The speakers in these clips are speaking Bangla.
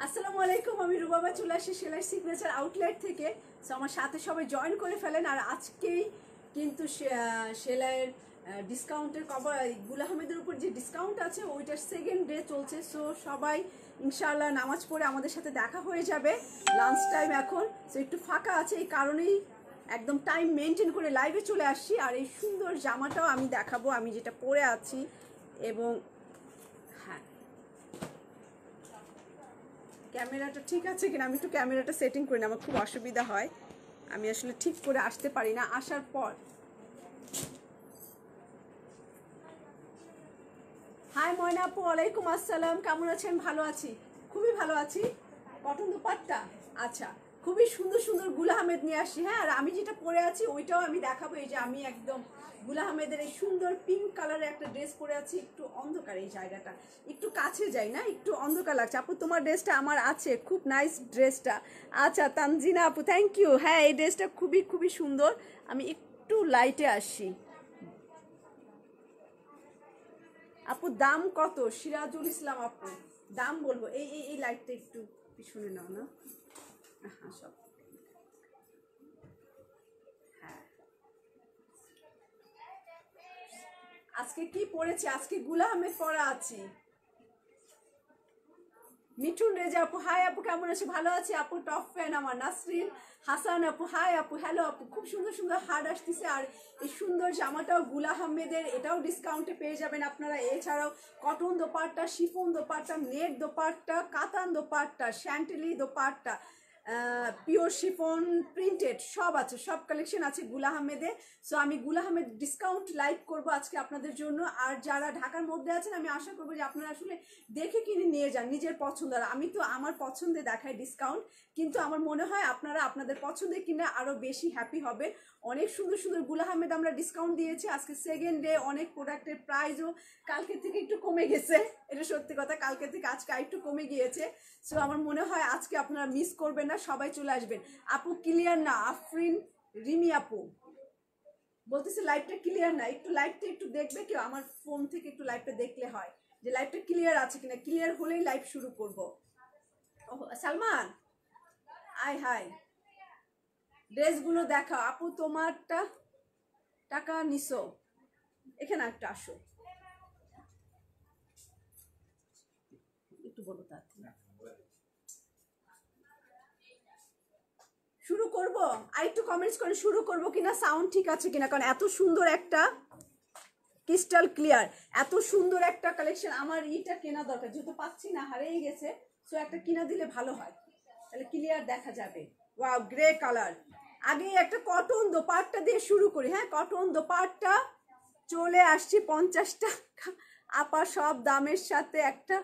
আসসালামু আলাইকুম, আমি রুবাবা চলে আসি সেলাই সিগনেচার আউটলেট থেকে। সো আমার সাথে সবাই জয়েন করে ফেলেন। আর আজকেই কিন্তু সেলাইয়ের ডিসকাউন্টের গুল আহমেদের উপর যে ডিসকাউন্ট আছে ওইটার সেকেন্ড ডে চলছে। সো সবাই ইনশাআল্লাহ নামাজ পড়ে আমাদের সাথে দেখা হয়ে যাবে। লাঞ্চ টাইম এখন, সো একটু ফাঁকা আছে, এই কারণেই একদম টাইম মেনটেন করে লাইভে চলে আসছি। আর এই সুন্দর জামাটাও আমি দেখাবো, আমি যেটা পরে আছি। এবং হ্যাঁ, ক্যামেরাটা ঠিক আছে কিনা, আমি একটু ক্যামেরাটা সেটিং করি না, আমার খুব অসুবিধা হয়, আমি আসলে ঠিক করে আসতে পারি না। আসার পর হাই ময়না আপু, ওয়ালাইকুম আসসালাম, কেমন আছেন? ভালো আছি, খুবই ভালো আছি। কটন দুপাট্টা, আচ্ছা, খুবই সুন্দর সুন্দর গুল আহমেদ নিয়ে আসি। হ্যাঁ, আর আমি যেটা পরে আছি ওইটাও আমি দেখাবো। এই যে আমি একদম গুল আহমেদের এই সুন্দর পিঙ্ক কালারের একটা ড্রেস পরে আছি। একটু অন্ধকার এই জায়গাটা, একটু কাছে যাই না, একটু অন্ধকার লাগছে। আপু তোমার ড্রেসটা আমার আছে, খুব নাইস ড্রেসটা। আচ্ছা তানজিনা আপু, থ্যাংক ইউ। হ্যাঁ, এই ড্রেসটা খুবই খুবই সুন্দর। আমি একটু লাইটে আসি। আপু দাম কত? সিরাজুল ইসলাম আপু, দাম বলবো। এই এই এই লাইটটা একটু পিছনে নাও না। হ্যাঁ সব, হ্যাঁ। আজকে কি পড়েছি? আজকে গুল আহমেদ পড়া আছি। মিঠুন রেজা আপু, হাই আপু, কেমন আছে? ভালো আছি আপু, টপ ফ্যান আমার। নাসরিন হাসান আপু, হাই আপু, হ্যালো আপু। খুব সুন্দর সুন্দর হার্ড আসতেছে। আর এই সুন্দর জামাটাও গুল আহমেদের, এটাও ডিসকাউন্টে পেয়ে যাবেন আপনারা। এছাড়াও cotton dupatta, chiffon dupatta, net dupatta, katan dupatta, chantilly dupatta, pure chiffon, printed সব আছে, সব কালেকশন আছে গুল আহমেদে। সো আমি গুল আহমেদ ডিসকাউন্ট লাইভ করব আজকে আপনাদের জন্য। আর যারা ঢাকার মধ্যে আছেন, আমি আশা করবো যে আপনারা আসলে দেখে কিনে নিয়ে যান নিজের পছন্দ। আর আমি তো আমার পছন্দে দেখাই ডিসকাউন্ট, কিন্তু আমার মনে হয় আপনারা আপনাদের পছন্দে কিনে আরো বেশি হ্যাপি হবে। অনেক সুন্দর সুন্দর গুল আহমেদ আমরা ডিসকাউন্ট দিয়েছি আজকে সেকেন্ড ডে। অনেক প্রোডাক্টের প্রাইসও কালকে থেকে একটু কমে গেছে, এটা সত্যি কথা, কালকে থেকে আজকে একটু কমে গিয়েছে। সো আমার মনে হয় আজকে আপনারা মিস করবেন না, সবাই চলে আসবেন। আপু ক্লিয়ার না, আফরিন রিমি আপু বলতেছে লাইভটা ক্লিয়ার না, একটু লাইভটা একটু দেখবে কেউ, আমার ফোন থেকে একটু লাইভটা দেখলে হয় যে লাইভটা ক্লিয়ার আছে কিনা। ক্লিয়ার হলেই লাইভ শুরু করব। সালমান আই হাই, ড্রেসগুলো দেখাও আপু, তোমারটা টাকা নিছো, এখানে একটা আসো, একটু বলো তাড়াতাড়ি। শুরু করব? আর একটু কমেন্টস করে শুরু করব কিনা, সাউন্ড ঠিক আছে কিনা, কারণ এত সুন্দর একটা ক্রিস্টাল ক্লিয়ার, এত সুন্দর একটা কালেকশন। আমার ইটা কেনা দরকার, যেহেতু পাচ্ছি না, হারিয়ে গেছে। সো একটা কিনা দিলে ভালো হয়, তাহলে ক্লিয়ার দেখা যাবে। Wow, grey colour. আগে একটা কটন দোপাট্টা দিয়ে শুরু করি। হ্যাঁ, কটন দোপাট্টা চলে আসছি 50 টাকা আপা, সব দামের সাথে একটা।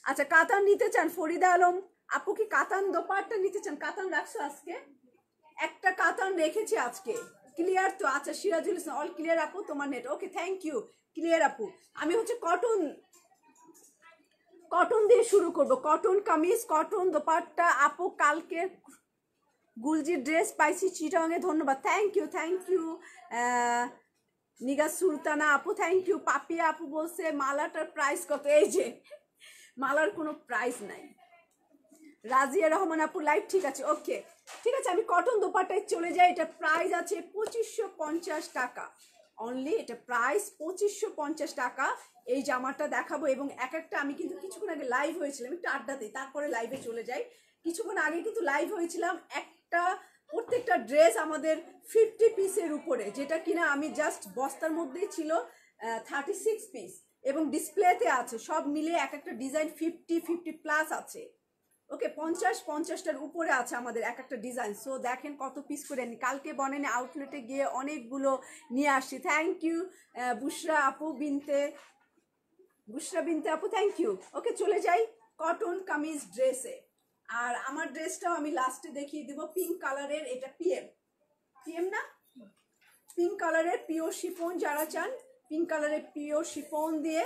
আচ্ছা, কাতান নিতে চান? ফরিদা আলম আপু কি কাতান দোপাট্টা নিতে চান? কাতান রাখছো আজকে? একটা কাতান রেখেছি আজকে। ক্লিয়ার তো? আচ্ছা, সিরাজুল ইসলাম, অল ক্লিয়ার আপু, তোমার net okay, thank you. Clear আপু, আমি হচ্ছে কটন, কটন দিয়ে শুরু করব। Cotton kameez, cotton dupatta. আপু কালকে গুলজির ড্রেস পাইছি চিটাঙে, ধন্যবাদ, থ্যাংক ইউ থ্যাংক ইউ। নিগা সুলতানা আপু, থ্যাংক ইউ। পাপিয়া আপু বলছে মালাটার প্রাইস কত? এই যে মালার কোনো প্রাইস নাই। রাজিয়া রহমান আপু, লাইভ ঠিক আছে, ওকে ঠিক আছে। আমি কটন দোপাট্টায় চলে যাই। এটা প্রাইস আছে 2550 টাকা অনলি, এটা প্রাইস 2550 টাকা। এই জামাটা দেখাবো, এবং এক একটা, আমি কিন্তু কিছুক্ষণ আগে লাইভ হয়েছিলাম, একটু আড্ডা দিই তারপরে লাইভে চলে যাই। কিছুক্ষণ আগে কিন্তু লাইভ হয়েছিলাম একটা, প্রত্যেকটা ড্রেস আমাদের 50 পিসের উপরে, যেটা কিনা আমি জাস্ট বস্তার মধ্যেই ছিল 36 পিস, এবং ডিসপ্লেতে আছে সব মিলে এক একটা ডিজাইন 50 প্লাস আছে। ওকে, 50টার উপরে আছে আমাদের এক একটা ডিজাইন। সো দেখেন কত পিস করে কালকে বনেনে আউটলেটে গিয়ে অনেকগুলো নিয়ে আসছি। থ্যাংক ইউ বুশরা আপু, বুশরা বিনতে আপু, থ্যাংক ইউ। ওকে, চলে যাই কটন কামিজ ড্রেসে। আর আমার ড্রেসটাও আমি লাস্টে দেখিয়ে দিব, পিঙ্ক কালারের, এটা পিএম, পিএম না, পিঙ্ক কালারের পিওর শিফন। যারা চান পিঙ্ক কালারের পিওর শিফন দিয়ে,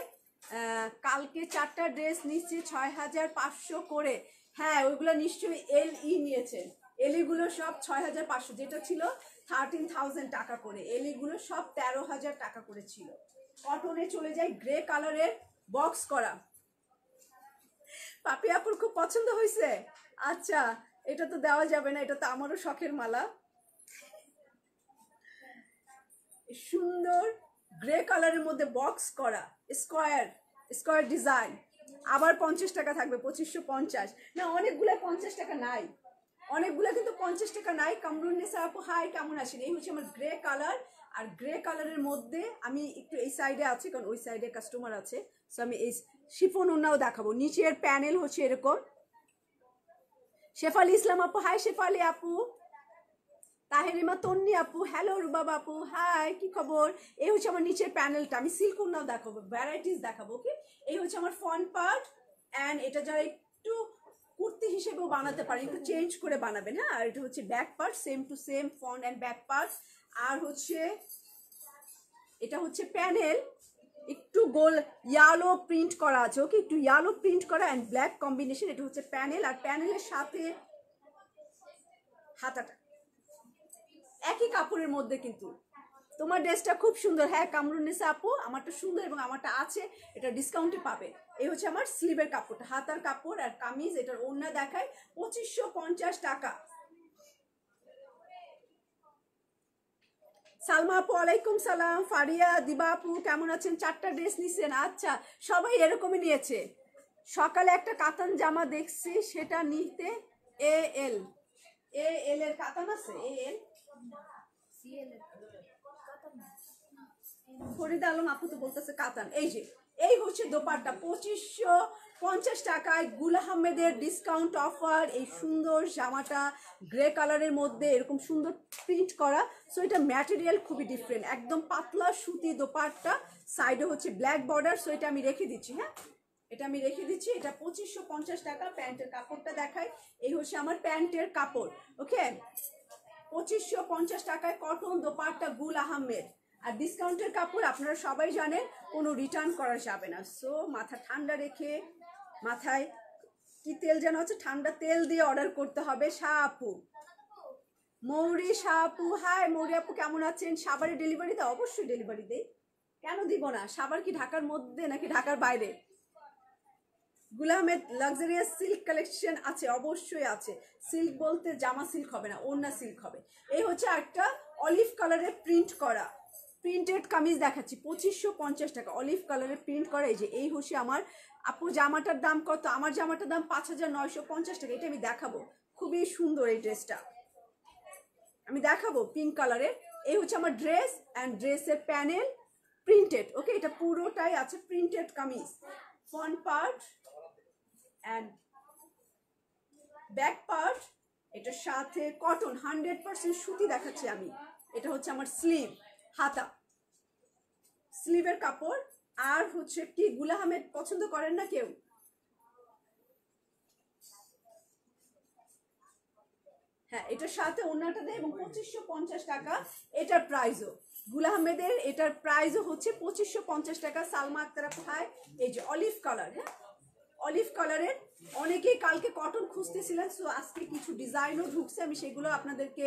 কালকে 4টা ড্রেস নিচ্ছে 6500 করে। হ্যাঁ, ওইগুলো নিশ্চয়ই এলই নিয়েছেন। এলিগুলো সব 6500, যেটা ছিল 13000 টাকা করে, এলিগুলো সব 13000 টাকা করে ছিল। কটনে চলে যায় গ্রে কালারের, বক্স করা। পাপি আপুর খুব পছন্দ হয়েছে। আচ্ছা, এটা তো দেওয়া যাবে না, এটা তো আমারও শখের মালা। সুন্দর গ্রে কালারের মধ্যে বক্স করা, স্কোয়ার স্কোয়ার ডিজাইন। আবার 50 টাকা থাকবে, 2550। না, অনেকগুলো 50 টাকা নাই, অনেকগুলো কিন্তু 50 টাকা নাই। কামরুন্নেসা আপু হাই, কেমন আছেন? এই হচ্ছে আমার গ্রে কালার। আর গ্রে কালারের মধ্যে আমি একটু এই সাইডে আছি, কারণ ওই সাইডে কাস্টমার আছে, সো আমি এই শিফন ওনাও দেখাবো। নিচের প্যানেল হচ্ছে এরকম। শেফালি ইসলাম আপু হাই, শেফালি আপু। তাহেরিমা তন্নি আপু হ্যালো, রুবাব আপু হাই, কি খবর? এই হচ্ছে আমার নিচের প্যানেলটা, আমি সিল্ক ওনাও দেখাবো, ভ্যারাইটিস দেখাবো। ওকে, এই হচ্ছে আমার ফ্রন্ট পার্ট। অ্যান্ড এটা যারা একটু কুর্তি হিসেবেও বানাতে পারে, একটু চেঞ্জ করে বানাবেন। হ্যাঁ, আর এটা হচ্ছে back part, same to same front and back part. আর হচ্ছে এটা হচ্ছে প্যানেল, একটু গোল ইয়ালো প্রিন্ট করা আছে। ওকে, একটু ইয়ালো প্রিন্ট করা অ্যান্ড ব্ল্যাক কম্বিনেশন। এটা হচ্ছে প্যানেল, আর প্যানেলের সাথে হাতাটা একই কাপড়ের মধ্যে। কিন্তু তোমার ড্রেসটা খুব সুন্দর। হ্যাঁ কামরুন্নেসা আপু, আমারটা সুন্দর এবং আমারটা আছে, এটা ডিসকাউন্টে পাবে। এই হচ্ছে আমার স্লিভের কাপড়টা, হাতার কাপড় আর কামিজ। এটার ওড়না দেখায় 2550 টাকা। সালমা আপু ওয়ালাইকুম সালাম। ফারিয়া দিবা আপু কেমন আছেন? 4টা ড্রেস নিছেন? আচ্ছা, সবাই এরকমই নিয়েছে। সকালে একটা কাতান জামা দেখছি, সেটা নিতে এ এল এর কাতান আছে। এ এল ফরিদা আলম আপু তো বলতেছে কাতান। এই যে এই হচ্ছে দোপাট্টা, 2550 টাকায় গুল আহমেদের ডিসকাউন্ট অফার। এই সুন্দর জামাটা গ্রে কালারের মধ্যে এরকম সুন্দর প্রিন্ট করা। সো এটা ম্যাটেরিয়াল খুবই ডিফারেন্ট, একদম পাতলা সুতি দোপাট্টা, সাইডে হচ্ছে ব্ল্যাক বর্ডার। সো এটা আমি রেখে দিচ্ছি। হ্যাঁ, এটা আমি রেখে দিচ্ছি। এটা 2550 টাকা। প্যান্টের কাপড়টা দেখাই, এই হচ্ছে আমার প্যান্টের কাপড়। ওকে, 2550 টাকায় কটন দোপাট্টা গুল আহমেদ। আর ডিসকাউন্টের কাপড় আপনারা সবাই জানেন, কোনো রিটার্ন করা যাবে না। সো মাথা ঠান্ডা রেখে, মাথায় কি তেল যেন আছে, ঠান্ডা তেল দিয়ে অর্ডার করতে হবে। শাহ আপু, মৌরি শাহ আপু হাই, মৌরি আপু কেমন আছেন? সাভারে ডেলিভারি দেয়? অবশ্যই ডেলিভারি দেই, কেন দিব না। সাভার কি ঢাকার মধ্যে নাকি ঢাকার বাইরে? গুল আহমেদ লাক্সারিয়াস সিল্ক কালেকশন আছে? অবশ্যই আছে। সিল্ক বলতে জামা সিল্ক হবে না, ওড়না সিল্ক হবে। এই হচ্ছে একটা অলিভ কালারের প্রিন্ট করা প্রিন্টেড কামিজ দেখাচ্ছি, 2550 টাকা। অলিভ কালারের প্রিন্ট করা। এই যে এই হচ্ছে আমার আপু জামাটার দাম কত? আমার জামাটার দাম 5950 টাকা। এটা আমি দেখাবো, খুবই সুন্দর এই ড্রেসটা আমি দেখাবো, পিঙ্ক কালারের। এই হচ্ছে আমার ড্রেস অ্যান্ড ড্রেসের প্যানেল প্রিন্টেড। ওকে, এটা পুরোটাই আছে printed kameez, front part and back part. এটার সাথে কটন 100% সুতি দেখাচ্ছি আমি। এটা হচ্ছে আমার স্লিভ, হাতা, স্লিভের কাপড়। আর হচ্ছে কি গুল আহমেদ পছন্দ করেন না কেউ? হ্যাঁ, এটার সাথে ওড়নাটা দেয় এবং 2550 টাকা এটার প্রাইসও। গুল আহমেদের এটার প্রাইসও হচ্ছে 2550 টাকা। সালমা আক্তার আপু হাই। এই যে অলিভ কালার, হ্যাঁ অলিভ কালারের। অনেকেই কালকে কটন খুঁজতেছিলেন, সো আজকে কিছু ডিজাইনও ঢুকছে, আমি সেগুলো আপনাদেরকে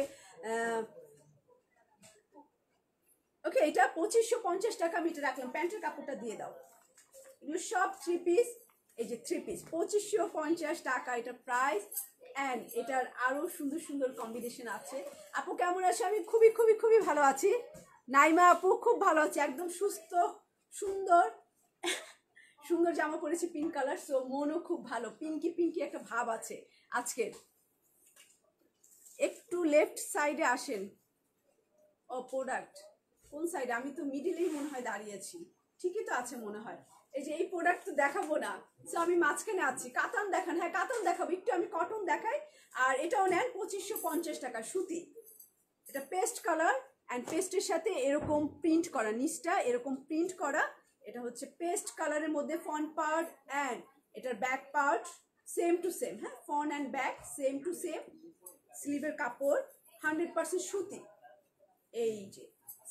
ওকে, এটা 2550 টাকা আমি এটা রাখলাম। প্যান্টের কাপড়টা দিয়ে দাও। এগুলো সব 3 পিস। এই যে 3 পিস 2550 টাকা এটা প্রাইস। অ্যান্ড এটার আরো সুন্দর সুন্দর কম্বিনেশন আছে। আপু কেমন আছে? আমি খুবই খুবই খুবই ভালো আছি। নাইমা আপু খুব ভালো আছে, একদম সুস্থ সুন্দর সুন্দর জামা পরেছি পিঙ্ক কালার। সো মনও খুব ভালো, পিঙ্কি পিঙ্কি একটা ভাব আছে আজকের। একটু লেফট সাইডে আসেন। ও প্রোডাক্ট কোন সাইডে? আমি তো মিডিলেই মনে হয় দাঁড়িয়েছি, ঠিকই তো আছে মনে হয়। এই যে এই প্রোডাক্ট তো দেখাবো না, সো আমি মাঝখানে আছি। কাতান দেখান? হ্যাঁ কাতান দেখাবো, একটু আমি কটন দেখাই। আর এটাও নেন 2550 টাকা, সুতি। এটা পেস্ট কালার অ্যান্ড পেস্টের সাথে এরকম প্রিন্ট করা, নিচটা এরকম প্রিন্ট করা। এটা হচ্ছে পেস্ট কালারের মধ্যে ফ্রন্ট পার্ট অ্যান্ড এটার back part same to same. হ্যাঁ, front and back same to same. স্লিভের কাপড় 100% সুতি। এই যে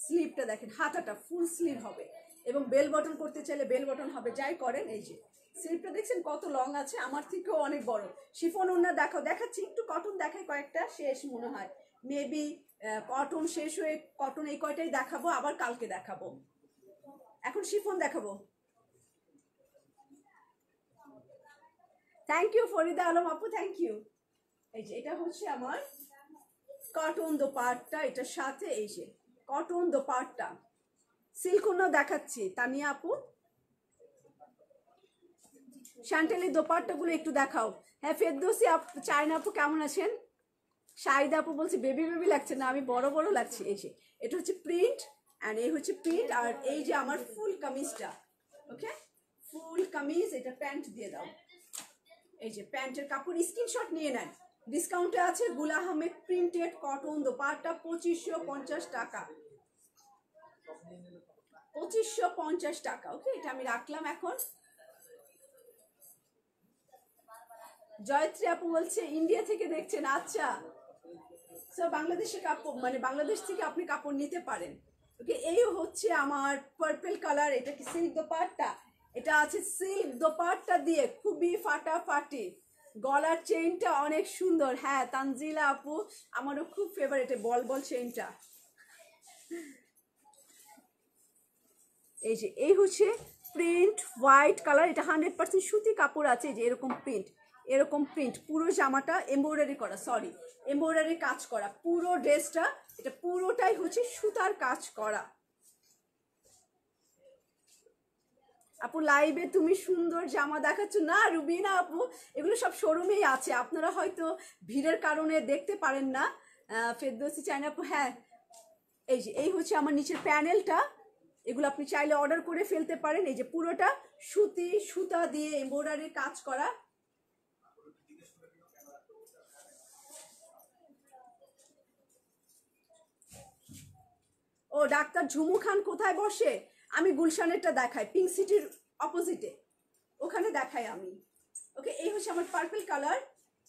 স্লিভটা দেখেন, হাতাটা ফুল স্লিভ হবে এবং বেল বটন করতে চাইলে বেল বটন হবে, যাই করেন। এই যে স্লিভটা দেখছেন কত লং আছে, আমার থেকেও অনেক বড়। শিফন ওড়না দেখাচ্ছি, একটু কটন দেখাই, কয়েকটা শেষ মনে হয় মেবি। কটন শেষ হয়ে কটন এই কয়টাই দেখাবো, আবার কালকে দেখাবো। এখন শিফন দেখাবো। থ্যাংক ইউ ফরিদা আলম আপু, থ্যাংক ইউ। এই যে এটা হচ্ছে আমার কটন দোপাট্টা, এটার সাথে এই যে কটন দোপাট্টা, সিল্ক ওড়না দেখাচ্ছি তানিয়া আপু। শ্যান্টেলের দোপাট্টাগুলো একটু দেখাও। হ্যাঁ ফেরদৌসি আপু, চায়না আপু কেমন আছেন? শাহিদা আপু বলছে বেবি বেবি লাগছে না, আমি বড় বড় লাগছে। এই যে এটা হচ্ছে প্রিন্ট অ্যান্ড এই হচ্ছে প্রিন্ট, আর এই যে আমার ফুল কামিজটা, ওকে ফুল কামিজ, এটা প্যান্ট দিয়ে দাও। এই যে প্যান্টের কাপড় স্ক্রিনশট নিয়ে নেন, ডিসকাউন্টে আছে গুল আহমেদ প্রিন্টেড কটন দোপাট্টা 2550 টাকা, 2550 টাকা। ওকে এটা আমি রাখলাম এখন। জয়ত্রী আপু বলছে ইন্ডিয়া থেকে দেখছেন, আচ্ছা সো বাংলাদেশে কাপড় মানে বাংলাদেশ থেকে আপনি কাপড় নিতে পারেন। ওকে এই হচ্ছে আমার পার্পল কালার, এটা কি সিল্ক দোপাট্টা, এটা আছে সিল্ক দোপাট্টা দিয়ে খুবই ফাটাফাটি, গলার চেইনটা অনেক সুন্দর। হ্যাঁ তানজিলা আপু আমারও খুব ফেভারিট বল বল চেইনটা। এই যে এই হচ্ছে প্রিন্ট হোয়াইট কালার, এটা 100% সুতি কাপড় আছে, যে এরকম প্রিন্ট, এরকম প্রিন্ট পুরো জামাটা এমব্রয়ডারি করা, সরি এমব্রয়ডারি কাজ করা, পুরো ড্রেসটা এটা পুরোটাই হচ্ছে সুতার কাজ করা। আপু লাইভে তুমি সুন্দর জামা দেখাচ্ছ না রুবিনা আপু, এগুলো সব শোরুমেই আছে, আপনারা হয়তো ভিড়ের কারণে দেখতে পারেন না। ফেরদৌসি চায়না আপু, হ্যাঁ এই যে এই হচ্ছে আমার নিচের প্যানেলটা, এগুলো আপনি চাইলে অর্ডার করে ফেলতে পারেন। এই যে পুরোটা সুতি সুতা দিয়ে এমব্রয়ডারি কাজ করা। ও ডাক্তার ঝুমু খান কোথায় বসে? আমি গুলশানেরটা দেখাই, পিঙ্ক সিটির অপোজিটে, ওখানে দেখাই আমি। ওকে এই হচ্ছে আমার পার্পল কালার,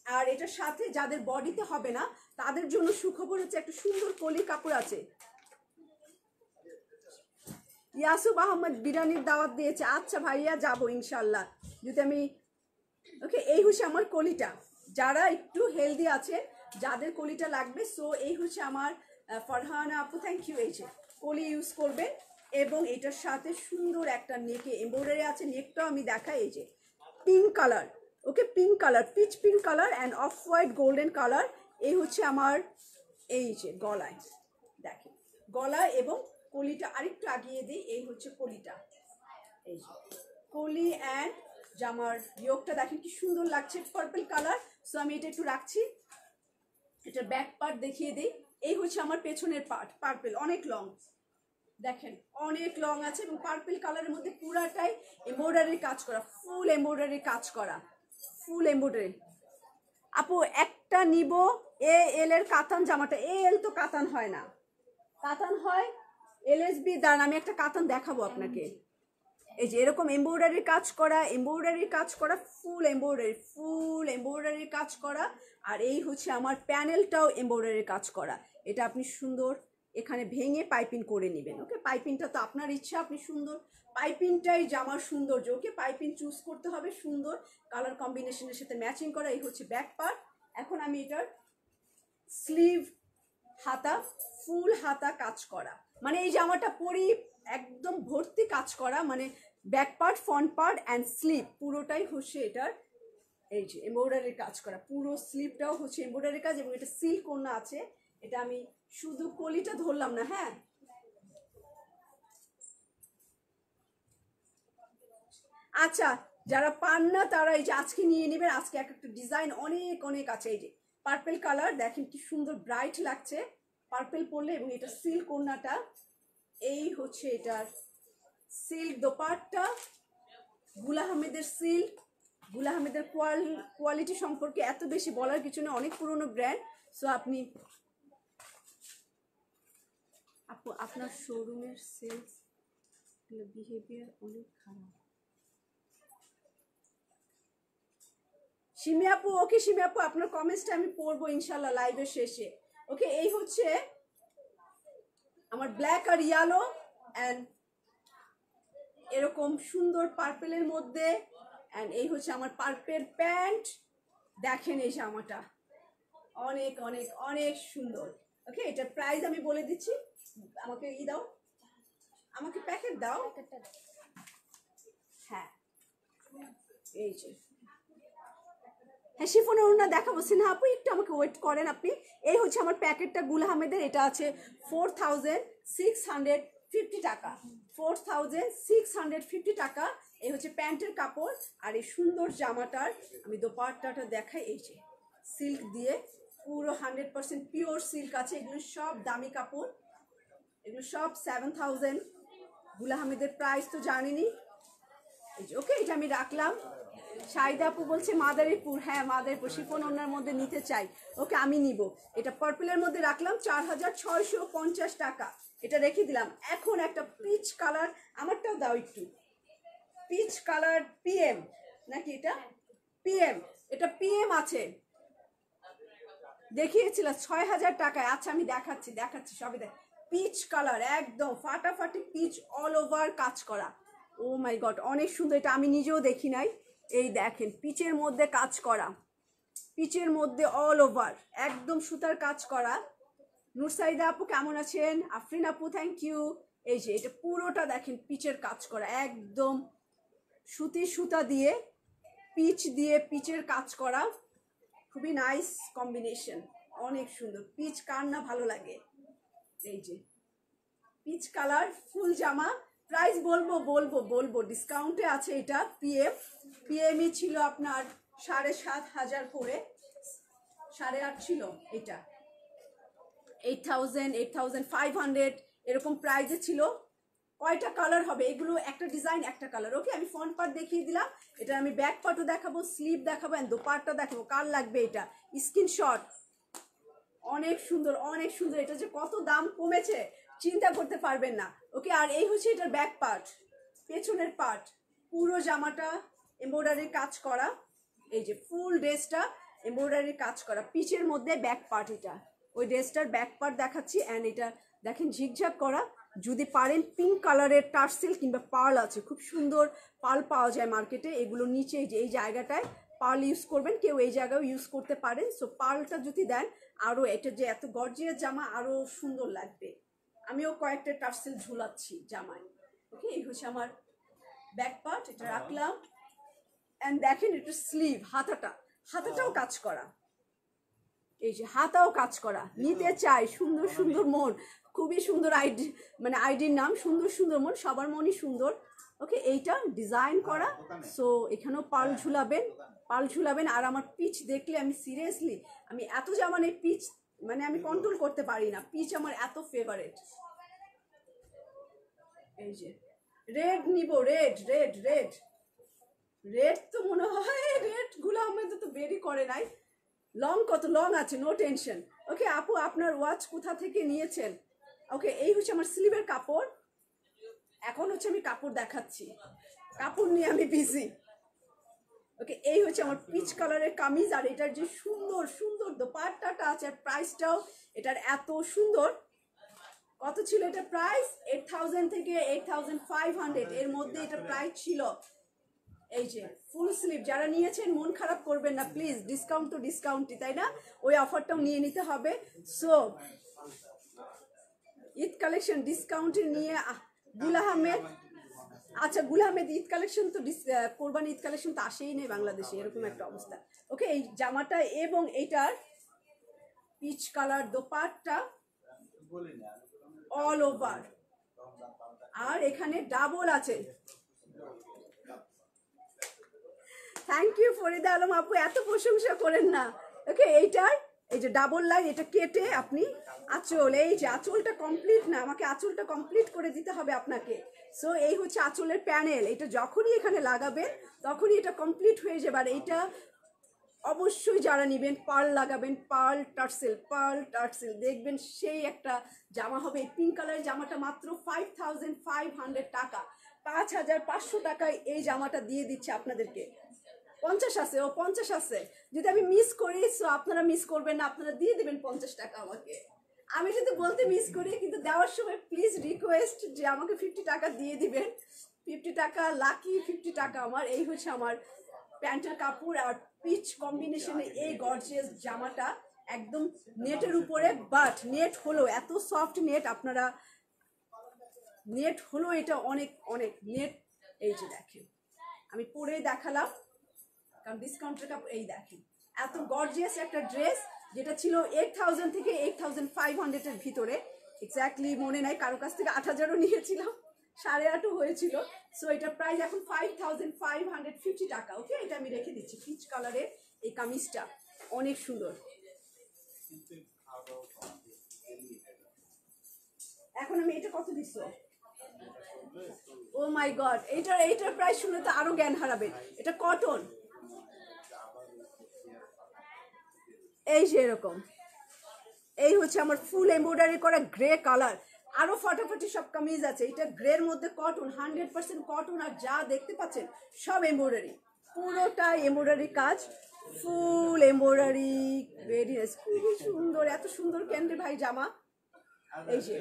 আর এটার সাথে যাদের বডিতে হবে না তাদের জন্য সুখবর হচ্ছে একটা সুন্দর কলি কাপড় আছে। ইয়াসুব আহমদ বিরিয়ানির দাওয়াত দিয়েছে, আচ্ছা ভাইয়া যাবো ইনশাল্লাহ যদি আমি। ওকে এই হচ্ছে আমার কলিটা, যারা একটু হেলদি আছে যাদের কলিটা লাগবে, সো এই হচ্ছে আমার ফরহানা আপু থ্যাংক ইউ। এই যে কলি ইউজ করবেন এবং এটার সাথে সুন্দর একটা নেকে এমব্রয়ডারি আছে, নেকটাও আমি দেখাই। এই যে pink colour, okay pink colour, pitch pink colour and off white golden colour. এই হচ্ছে আমার এই যে গলায় দেখেন, গলায় এবং কলিটা আরেকটু আগিয়ে দিই, এই হচ্ছে কলিটা, এই যে কলি অ্যান্ড জামার ইয়োগটা দেখেন কি সুন্দর লাগছে পার্পল কালার। সো আমি এটা একটু রাখছি, এটার ব্যাক পার্ট দেখিয়ে দিই। এই হচ্ছে আমার পেছনের পার্ট, পার্পল অনেক লং, দেখেন অনেক লং আছে এবং পার্পল কালারের মধ্যে পুরাটাই এমব্রয়ডারি কাজ করা, ফুল এমব্রয়ডারি কাজ করা, ফুল এমব্রয়ডারি। আপু একটা নিব এ এল এর কাতান জামাটা, এ এল তো কাতান হয় না, কাতান হয় এলএসবি। দাঁড়ান আমি একটা কাতান দেখাবো আপনাকে। এই যে এরকম এমব্রয়ডারির কাজ করা, এমব্রয়ডারির কাজ করা, ফুল এমব্রয়ডারি, ফুল এমব্রয়ডারির কাজ করা, আর এই হচ্ছে আমার প্যানেলটাও এমব্রয়ডারির কাজ করা। এটা আপনি সুন্দর এখানে ভেঙে পাইপিং করে নেবেন। ওকে পাইপিংটা তো আপনার ইচ্ছা, আপনি সুন্দর পাইপিংটাই জামার সৌন্দর্য। ওকে পাইপিং চুজ করতে হবে সুন্দর কালার কম্বিনেশনের সাথে ম্যাচিং করা। এই হচ্ছে ব্যাক পার্ট। এখন আমি এটার স্লিভ, হাতা, ফুল হাতা কাজ করা, মানে এই জামাটা পরি একদম ভর্তি কাজ করা, মানে back part front part and sleeve পুরোটাই হচ্ছে এটার এই যে এমব্রয়ডারির কাজ করা, পুরো স্লিভটাও হচ্ছে এমব্রয়ডারির কাজ এবং এটা সিল্ক ওড়না আছে। এটা আমি শুধু কলিটা ধরলাম না, হ্যাঁ আচ্ছা যারা পান না তারা এই যে আজকে নিয়ে নেবেন, আজকে এক একটা ডিজাইন অনেক অনেক আছে। এই যে পার্পল কালার দেখেন কি সুন্দর ব্রাইট লাগছে পার্পল পরলে, এবং এটা সিল্ক ওড়নাটা, এই হচ্ছে এটার সিল্ক দোপাট্টা, গুল আহমেদের সিল্ক। গুল আহমেদের কোয়ালিটি সম্পর্কে এত বেশি বলার কিছু না, অনেক পুরনো ব্র্যান্ড। সো আপনি আপু আপনার শোরুমের সেলস বিহেভিয়ার অনেক খারাপ। সিমি আপু, ওকে সিমি আপু আপনার কমেন্টসটা আমি পড়বো ইনশাল্লাহ লাইভের শেষে। ওকে এই হচ্ছে আমার ব্ল্যাক আর ইয়েলো অ্যান্ড এরকম সুন্দর পার্পেলের মধ্যে, অ্যান্ড এই হচ্ছে আমার পার্পেল প্যান্ট। দেখেন এই জামাটা অনেক অনেক অনেক সুন্দর। ওকে এটার প্রাইস আমি বলে দিচ্ছি, আমাকে দাও, আমাকে প্যাকেট দাও। হ্যাঁ এই যে হ্যাঁ শিফনের ওড়না দেখাবো সিনহা আপু, একটু আমাকে ওয়েট করেন আপনি। এই হচ্ছে আমার প্যাকেটটা গুল আহমেদের, এটা আছে 4650 টাকা, 4650 টাকা। এই হচ্ছে প্যান্টের কাপড়। আর এই সুন্দর জামাটার আমি দোপাট্টাটা দেখাই, এই যে সিল্ক দিয়ে পুরো 100% পিওর সিল্ক আছে। এগুলো সব দামি কাপড়, এগুলো সব 7000। গুল আহমেদের প্রাইস তো জানেনি। এই যে ওকে, এটা আমি রাখলাম। শাহিদা আপু বলছে মাদারীপুর, হ্যাঁ মাদারীপুর শিফন ওনার মধ্যে নিতে চাই, ওকে আমি নিব। এটা পার্পলের মধ্যে রাখলাম 4650 টাকা, এটা রেখে দিলাম। এখন একটা পিচ কালার, আমারটাও দাও একটু, পিচ কালার পিএম নাকি এটা পিএম, এটা পিএম আছে, দেখিয়েছিলাম 6000 টাকায়। আচ্ছা আমি দেখাচ্ছি সবই দেখ। পিচ কালার একদম ফাটাফাটি পিচ, অল ওভার কাজ করা। ও মাই গড অনেক সুন্দর, এটা আমি নিজেও দেখি নাই। এই দেখেন পিচের মধ্যে কাজ করা, পিচের মধ্যে অল ওভার একদম সুতার কাজ করা। নুরসাইদা আপু কেমন আছেন? আফরিন আপু থ্যাংক ইউ। এই যে এটা পুরোটা দেখেন পিচের কাজ করা, একদম সুতির সুতা দিয়ে পিচ দিয়ে পিচের কাজ করা, খুবই নাইস কম্বিনেশন, অনেক সুন্দর। পিচ কার না ভালো লাগে? এই যে পিচ কালার ফুল জামা। প্রাইস বলবো ডিসকাউন্টে আছে এটা। পিএমই ছিল আপনার 7500 করে, 8.5 ছিল এটা, 8500 এরকম প্রাইসে ছিল। কয়টা কালার হবে এগুলো? একটা ডিজাইন একটা কালার। ওকে আমি ফ্রন্ট পার্ট দেখিয়ে দিলাম, এটা আমি ব্যাক পার্টও দেখাবো, স্লিভ দেখাবো এন্ড দোপাট্টা দেখাবো। কার লাগবে এটা স্ক্রিনশট। অনেক সুন্দর অনেক সুন্দর, এটা যে কত দাম কমেছে চিন্তা করতে পারবেন না। ওকে আর এই হচ্ছে এটার ব্যাক পার্ট, পেছনের পার্ট, পুরো জামাটা এমব্রয়ডারির কাজ করা। এই যে ফুল ড্রেসটা এমব্রয়ডারির কাজ করা, পিচের মধ্যে ব্যাক পার্ট। এটা ওই ড্রেসটার ব্যাক পার্ট দেখাচ্ছি। অ্যান্ড এটা দেখেন ঝিকঝাক করা। যদি পারেন পিঙ্ক কালারের টার্সেল কিংবা পার্ল আছে, খুব সুন্দর পার্ল পাওয়া যায় মার্কেটে। এগুলো নিচে এই জায়গাটায় পার্ল ইউজ করবেন, কেউ এই জায়গায় ইউজ করতে পারেন। সো পার্লটা যদি দেন আরও, এটা যে এত গর্জিয়াস জামা আরও সুন্দর লাগবে। আমিও কয়েকটা টার্সেল ঝুলাচ্ছি জামায়। ওকে এই হচ্ছে আমার ব্যাক পার্ট, এটা রাখলাম। অ্যান্ড দেখেন এটা স্লিভ, হাতাটাও কাজ করা। এই যে হাতাও কাজ করা, নিতে চাই সুন্দর সুন্দর মন, খুবই সুন্দর আইডি, মানে আইডির নাম সুন্দর সুন্দর মন, সবার মনই সুন্দর। ওকে এইটা ডিজাইন করা। সো এখানেও পাল ঝুলাবেন। আর আমার পিচ দেখলে আমি সিরিয়াসলি, আমি এত জামানে পিচ মানে আমি কন্ট্রোল করতে পারি না, পিচ আমার এত ফেভারেট। এই যে রেড নিব, রেড তো মনে হয় রেড গুলো আমাদের তো বেরি করে নাই। লং কত লং আছে, নো টেনশন। ওকে আপু আপনার ওয়াচ কোথা থেকে নিয়েছেন? ওকে এই হচ্ছে আমার স্লিভের কাপড়। এখন হচ্ছে আমি কাপড় দেখাচ্ছি, কাপড় নিয়ে আমি বিজি। ওকে এই হচ্ছে আমার পিচ কালারের কামিজ। আর এটার যে সুন্দর সুন্দর দোপাট্টাটা আছে, আর প্রাইসটাও এটার এত সুন্দর। কত ছিল এটা প্রাইস? 8000 থেকে 8500 এর মধ্যে এটা প্রাইস ছিল। এই যে ফুল স্লিভ, যারা নিয়েছেন মন খারাপ করবেন না প্লিজ, ডিসকাউন্ট তো ডিসকাউন্টই, তাই না? ওই অফারটাও নিয়ে নিতে হবে। সো ঈদ কালেকশন ডিসকাউন্টে নিয়ে গুল আহমেদ, আচ্ছা গুল আহমেদ ঈদ কালেকশন তো কোরবানি ঈদ কালেকশন তো আসেই নেই বাংলাদেশে, এরকম একটা অবস্থা। ওকে এই জামাটা এবং এইটার peach colour dupatta all over, আর এখানে ডাবল আছে। থ্যাংক ইউ ফরিদা আলম আপু, এত প্রশংসা করেন না। ওকে এইটার এই যে ডাবল লাইন, এটা কেটে আপনি আঁচল, এই যে আঁচলটা কমপ্লিট না, আমাকে আঁচলটা কমপ্লিট করে দিতে হবে আপনাকে। সো এই হচ্ছে আঁচলের প্যানেল, এটা যখনই এখানে লাগাবেন তখনই এটা কমপ্লিট হয়ে যাবে। আর এটা অবশ্যই যারা নেবেন পার্ল লাগাবেন, পার্ল টার্সেল দেখবেন সেই একটা জামা হবে। এই পিঙ্ক কালারের জামাটা মাত্র 5500 টাকা, 5500 টাকায় এই জামাটা দিয়ে দিচ্ছে আপনাদেরকে। 50 আছে, ও 50 আছে, যদি আমি মিস করি সো আপনারা মিস করবেন না, আপনারা দিয়ে দেবেন 50 টাকা আমাকে। আমি যদি বলতে মিস করি, কিন্তু দেওয়ার সময় প্লিজ রিকোয়েস্ট যে আমাকে 50 টাকা দিয়ে দিবেন। 50 টাকা লাকি, 50 টাকা আমার। এই হচ্ছে আমার প্যান্টের কাপড় আর পিচ কম্বিনেশনে এই গর্জিয়াস জামাটা, একদম নেটের উপরে। বাট নেট হলো এত সফট নেট, আপনারা নেট হলো এটা অনেক অনেক নেট। এই যে দেখেন আমি পরে দেখালাম, কারণ ডিসকাউন্টের কাপড়। এই দেখেন এত গর্জিয়াস একটা ড্রেস, যেটা ছিল 8000 থেকে 8500 এর ভিতরে, এক্স্যাক্টলি মনে নাই, কারো কাছ থেকে 8000ও নিয়েছিলাম, 8.5 হয়েছিল। সো এটার প্রাইস এখন 5550 টাকা। ওকে, এটা আমি রেখে দিচ্ছি। পিচ কালারের এই কামিজটা অনেক সুন্দর। এখন আমি এটা কত দিচ্ছ? ও মাই গড, এইটার প্রাইস শুনে তো আরো জ্ঞান হারাবেন। এটা কটন, এই যে এরকম, এই হচ্ছে আমার ফুল এমব্রয়ডারি করা গ্রে কালার। আরো ফাটাফাটি সব কামিজ আছে। এটা গ্রের মধ্যে কটন, 100% কটন, আর যা দেখতে পাচ্ছেন সব এমব্রয়ডারি, পুরোটা এমব্রয়ডারি কাজ, ফুল এমব্রয়ডারি, ভেরি নাইস, খুবই সুন্দর। এত সুন্দর কেন রে ভাই জামা? এই যে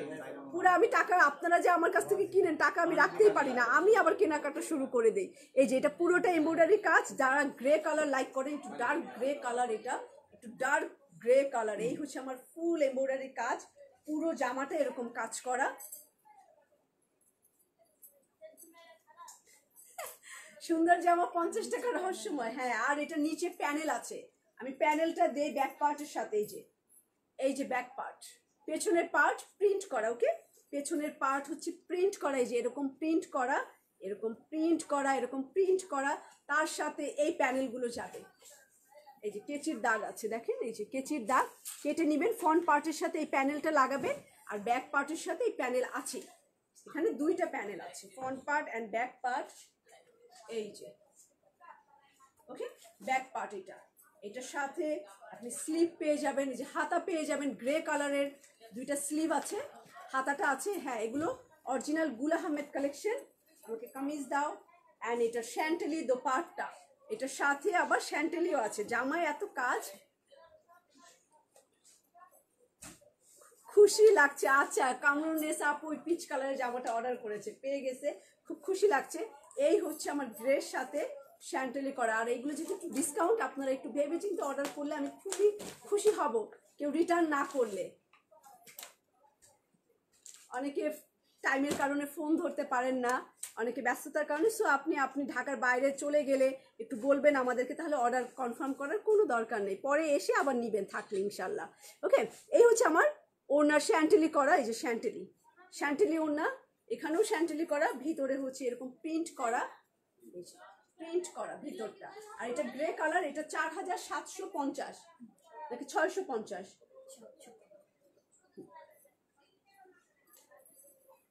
পুরো আমি টাকা, আপনারা যে আমার কাছ থেকে কিনেন, টাকা আমি রাখতেই পারি না, আমি আবার কেনাকাটা শুরু করে দিই। এই যে এটা পুরোটা এমব্রয়ডারি কাজ। যারা গ্রে কালার লাইক করেন, একটু ডার্ক গ্রে কালার, এটা একটু ডার্ক গ্রে কালার, এই হচ্ছে আমার ফুল এমব্রয়ডারি কাজ, পুরো জামাটা এরকম কাজ করা। সুন্দর জামা, 50 টাকা রহস্যময়। হ্যাঁ, আর এটা নিচে প্যানেল আছে, আমি প্যানেলটা দেই ব্যাক পার্টের সাথে। এই যে ব্যাক পার্ট, পেছনের পার্ট প্রিন্ট করা। ওকে, পেছনের পার্ট হচ্ছে প্রিন্ট করা, এই যে এরকম প্রিন্ট করা, এরকম প্রিন্ট করা, এরকম প্রিন্ট করা, তার সাথে এই প্যানেলগুলো যাবে। এই যে কেচির দাগ আছে, দেখেন, এই যে কেচির দাগ কেটে নেবেন, ফ্রন্ট পার্টের সাথে এই প্যানেলটা লাগাবেন, আর ব্যাক পার্টের সাথে এই প্যানেল আছে। এখানে দুইটা প্যানেল আছে, front part and back part. এই যে ওকে, ব্যাক পার্ট এটার সাথে আপনি স্লিভ পেয়ে যাবেন, এই যে হাতা পেয়ে যাবেন, গ্রে কালারের দুইটা স্লিভ আছে, হাতাটা আছে। হ্যাঁ, এগুলো অরিজিনাল গুল আহমেদ কালেকশন। আমাকে কামিজ দাও। অ্যান্ড এটা শ্যান্টেলি দোপাট্টা, এটার সাথে আবার শ্যান্টেলিও আছে। জামায় এত কাজ, খুশি লাগছে। আচ্ছা, কামরুন্নেসা আপু ওই পিচ কালারের জামাটা অর্ডার করেছে, পেয়ে গেছে, খুব খুশি লাগছে। এই হচ্ছে আমার ড্রেস সাথে শ্যান্টেলি করা। আর এইগুলো যেহেতু একটু ডিসকাউন্ট, আপনারা একটু ভেবে চিন্তে অর্ডার করলে আমি খুবই খুশি হব, কেউ রিটার্ন না করলে। অনেকে টাইমের কারণে ফোন ধরতে পারেন না, অনেকে ব্যস্ততার কারণে। সো আপনি ঢাকার বাইরে চলে গেলে একটু বলবেন আমাদেরকে, তাহলে অর্ডার কনফার্ম করার কোনো দরকার নেই, পরে এসে আবার নিবেন থাকলে ইনশাল্লাহ। ওকে, এই হচ্ছে আমার ওড়নার শ্যান্টেলি করা, এই যে শ্যান্টেলি ওড়না, এখানেও শ্যান্টেলি করা, ভিতরে হচ্ছে এরকম প্রিন্ট করা, প্রিন্ট করা ভিতরটা। আর এটা গ্রে কালার, এটা 4750 নাকি 650।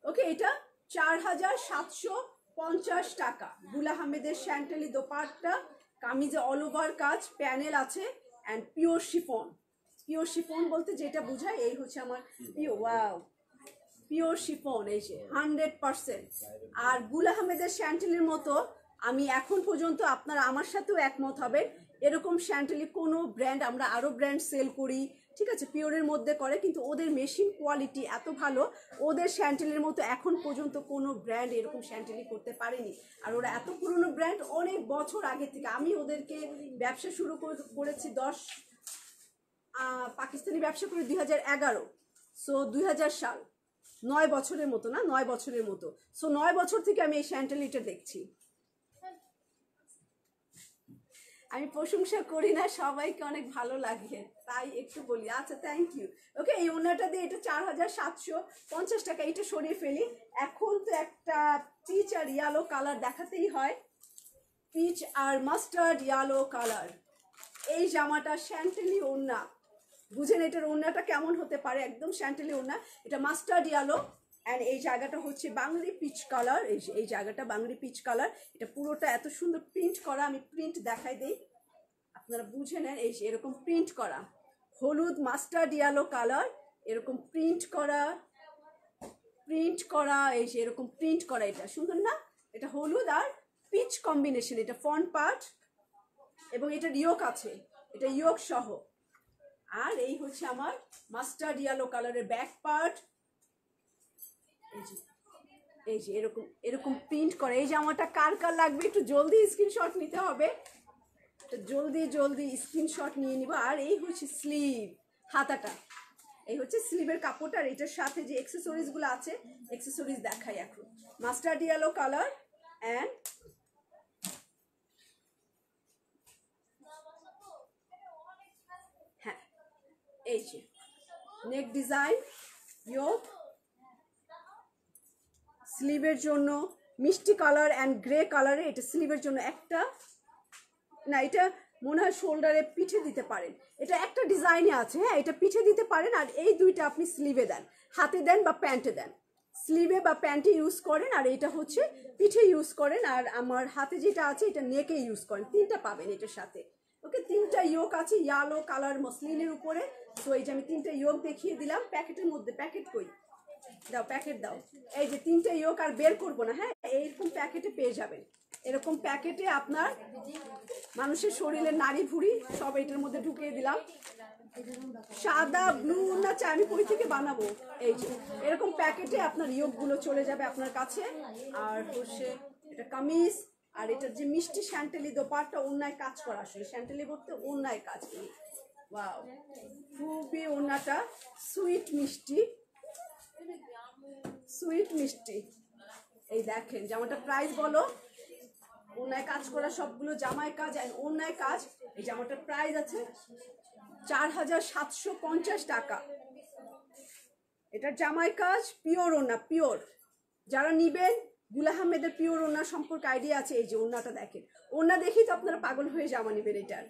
ওকে, এটা 4750 টাকা। গুল আহমেদের শ্যান্টেলি দোপাট্টা, কামিজে অল ওভার কাজ, প্যানেল আছে, and pure chiffon. Pure chiffon বলতে যেটা বোঝায়, এই হচ্ছে আমার পিওর শিফন, এই যে 100%। আর গুল আহমেদের শ্যান্টেলির মতো আমি এখন পর্যন্ত, আপনারা আমার সাথেও একমত হবেন, এরকম শ্যান্টেলি কোনো ব্র্যান্ড, আমরা আরও ব্র্যান্ড সেল করি, ঠিক আছে, পিওরের মধ্যে করে, কিন্তু ওদের মেশিন কোয়ালিটি এত ভালো, ওদের শ্যান্টেলির মতো এখন পর্যন্ত কোনো ব্র্যান্ড এরকম শ্যান্টেলি করতে পারেনি। আর ওরা এত পুরনো ব্র্যান্ড, অনেক বছর আগে থেকে। আমি ওদেরকে ব্যবসা শুরু করেছি পাকিস্তানি ব্যবসা করে 2011। সো 2000 সাল, 9 বছরের মতো, না 9 বছরের মতো। সো 9 বছর থেকে আমি এই শ্যান্টেলিটা দেখছি। আমি প্রশংসা করি না, সবাইকে অনেক ভালো লাগে তাই একটু বলি। আচ্ছা, থ্যাংক ইউ। ওকে, এই ওনাটা দিয়ে এটা 4750 টাকা। এটা সরিয়ে ফেলি। এখন তো একটা পিচ আর ইয়েলো কালার দেখাতেই হয়, পিচ আর মাস্টার্ড ইয়েলো কালার। এই জামাটা শ্যান্টেলি ওড়না, বুঝেন এটার ওড়নাটা কেমন হতে পারে, একদম শ্যান্টেলি ওড়না। এটা মাস্টার্ড ইয়েলো, অ্যান্ড এই জায়গাটা হচ্ছে বাংলি পিচ কালার, এই জায়গাটা বাংলি পিচ কালার। এটা পুরোটা এত সুন্দর প্রিন্ট করা, আমি প্রিন্ট দেখাই দিই, আপনারা বুঝে নেন। এই যে এরকম প্রিন্ট করা, হলুদ মাস্টার্ড ইয়েলো কালার, এরকম প্রিন্ট করা, এই যে এরকম প্রিন্ট করা। এটা সুন্দর না? এটা হলুদ আর পিচ কম্বিনেশন। এটা ফ্রন্ট পার্ট, এবং এটা ইয়োক আছে, এটা ইয়োক সহ। আর এই হচ্ছে আমার মাস্টার্ড ইয়েলো কালারের ব্যাক পার্ট। এই যে এরকম প্রিন্ট করে। এই জামাটা কার কার লাগবে একটু জলদি স্ক্রিনশট নিতে হবে, জলদি স্ক্রিনশট নিয়ে নিব। আর এই হচ্ছে স্লিভ, হাতাটা, এই হচ্ছে স্লিভের কাপড়টা। আর এটার সাথে যে অ্যাক্সেসরিজগুলো আছে, অ্যাক্সেসরিজ দেখাই এখন। মাস্টার্ড ইয়েলো কালার অ্যান্ড এই যে নেক ডিজাইন, ইয়োক, স্লিভের জন্য মিষ্টি কালার অ্যান্ড গ্রে কালারে, এটা স্লিভের জন্য একটা, না এটা মনে হয় শোল্ডারে পিঠে দিতে পারেন, এটা একটা ডিজাইনে আছে। হ্যাঁ, এটা পিঠে দিতে পারেন, আর এই দুইটা আপনি স্লিভে দেন, হাতে দেন বা প্যান্টে দেন, স্লিভে বা প্যান্টে ইউজ করেন, আর এটা হচ্ছে পিঠে ইউজ করেন, আর আমার হাতে যেটা আছে এটা নেকে ইউজ করেন। তিনটা পাবেন এটার সাথে। ওকে, তিনটা ইয়োক আছে ইয়েলো কালার মসলিনের উপরে। তো এই যে আমি তিনটা ইয়োক দেখিয়ে দিলাম প্যাকেটের মধ্যে। প্যাকেট কই, দাও প্যাকেট দাও। এই যে তিনটা ইয়োক আর বের করবো না। হ্যাঁ, এইরকম প্যাকেটে পেয়ে যাবেন। এরকম প্যাকেটে আপনার মানুষের শরীরের নাড়ি ভুড়ি সব এটার মধ্যে ঢুকিয়ে দিলাম। সাদা ব্লু না চাই আমি কই থেকে বানাবো। এই যে এরকম প্যাকেটে আপনার ইয়োগগুলো চলে যাবে আপনার কাছে। আর হচ্ছে এটা কামিজ, আর এটার যে মিষ্টি শ্যান্টেলি দোপাট্টা ওড়নায় কাজ করা, আসলে শ্যান্টেলি বলতে ওড়নায় কাজ করি। ওয়াও, খুবই ওড়নাটা সুইট মিষ্টি, সুইট মিষ্টি। এই দেখেন জামাটা প্রাইস বলো। ওড়নায় কাজ করা সবগুলো জামায় কাজ আর ওড়নায় কাজ। এই জামাটার প্রাইস আছে 4750 টাকা। এটার জামায় কাজ, পিওর ওড়না, পিওর। যারা নিবেন গুল আহমেদের পিওর ওড়না সম্পর্কে আইডিয়া আছে। এই যে ওড়নাটা দেখেন, ওড়না দেখেই তো আপনারা পাগল হয়ে জামা নেবেন। এটার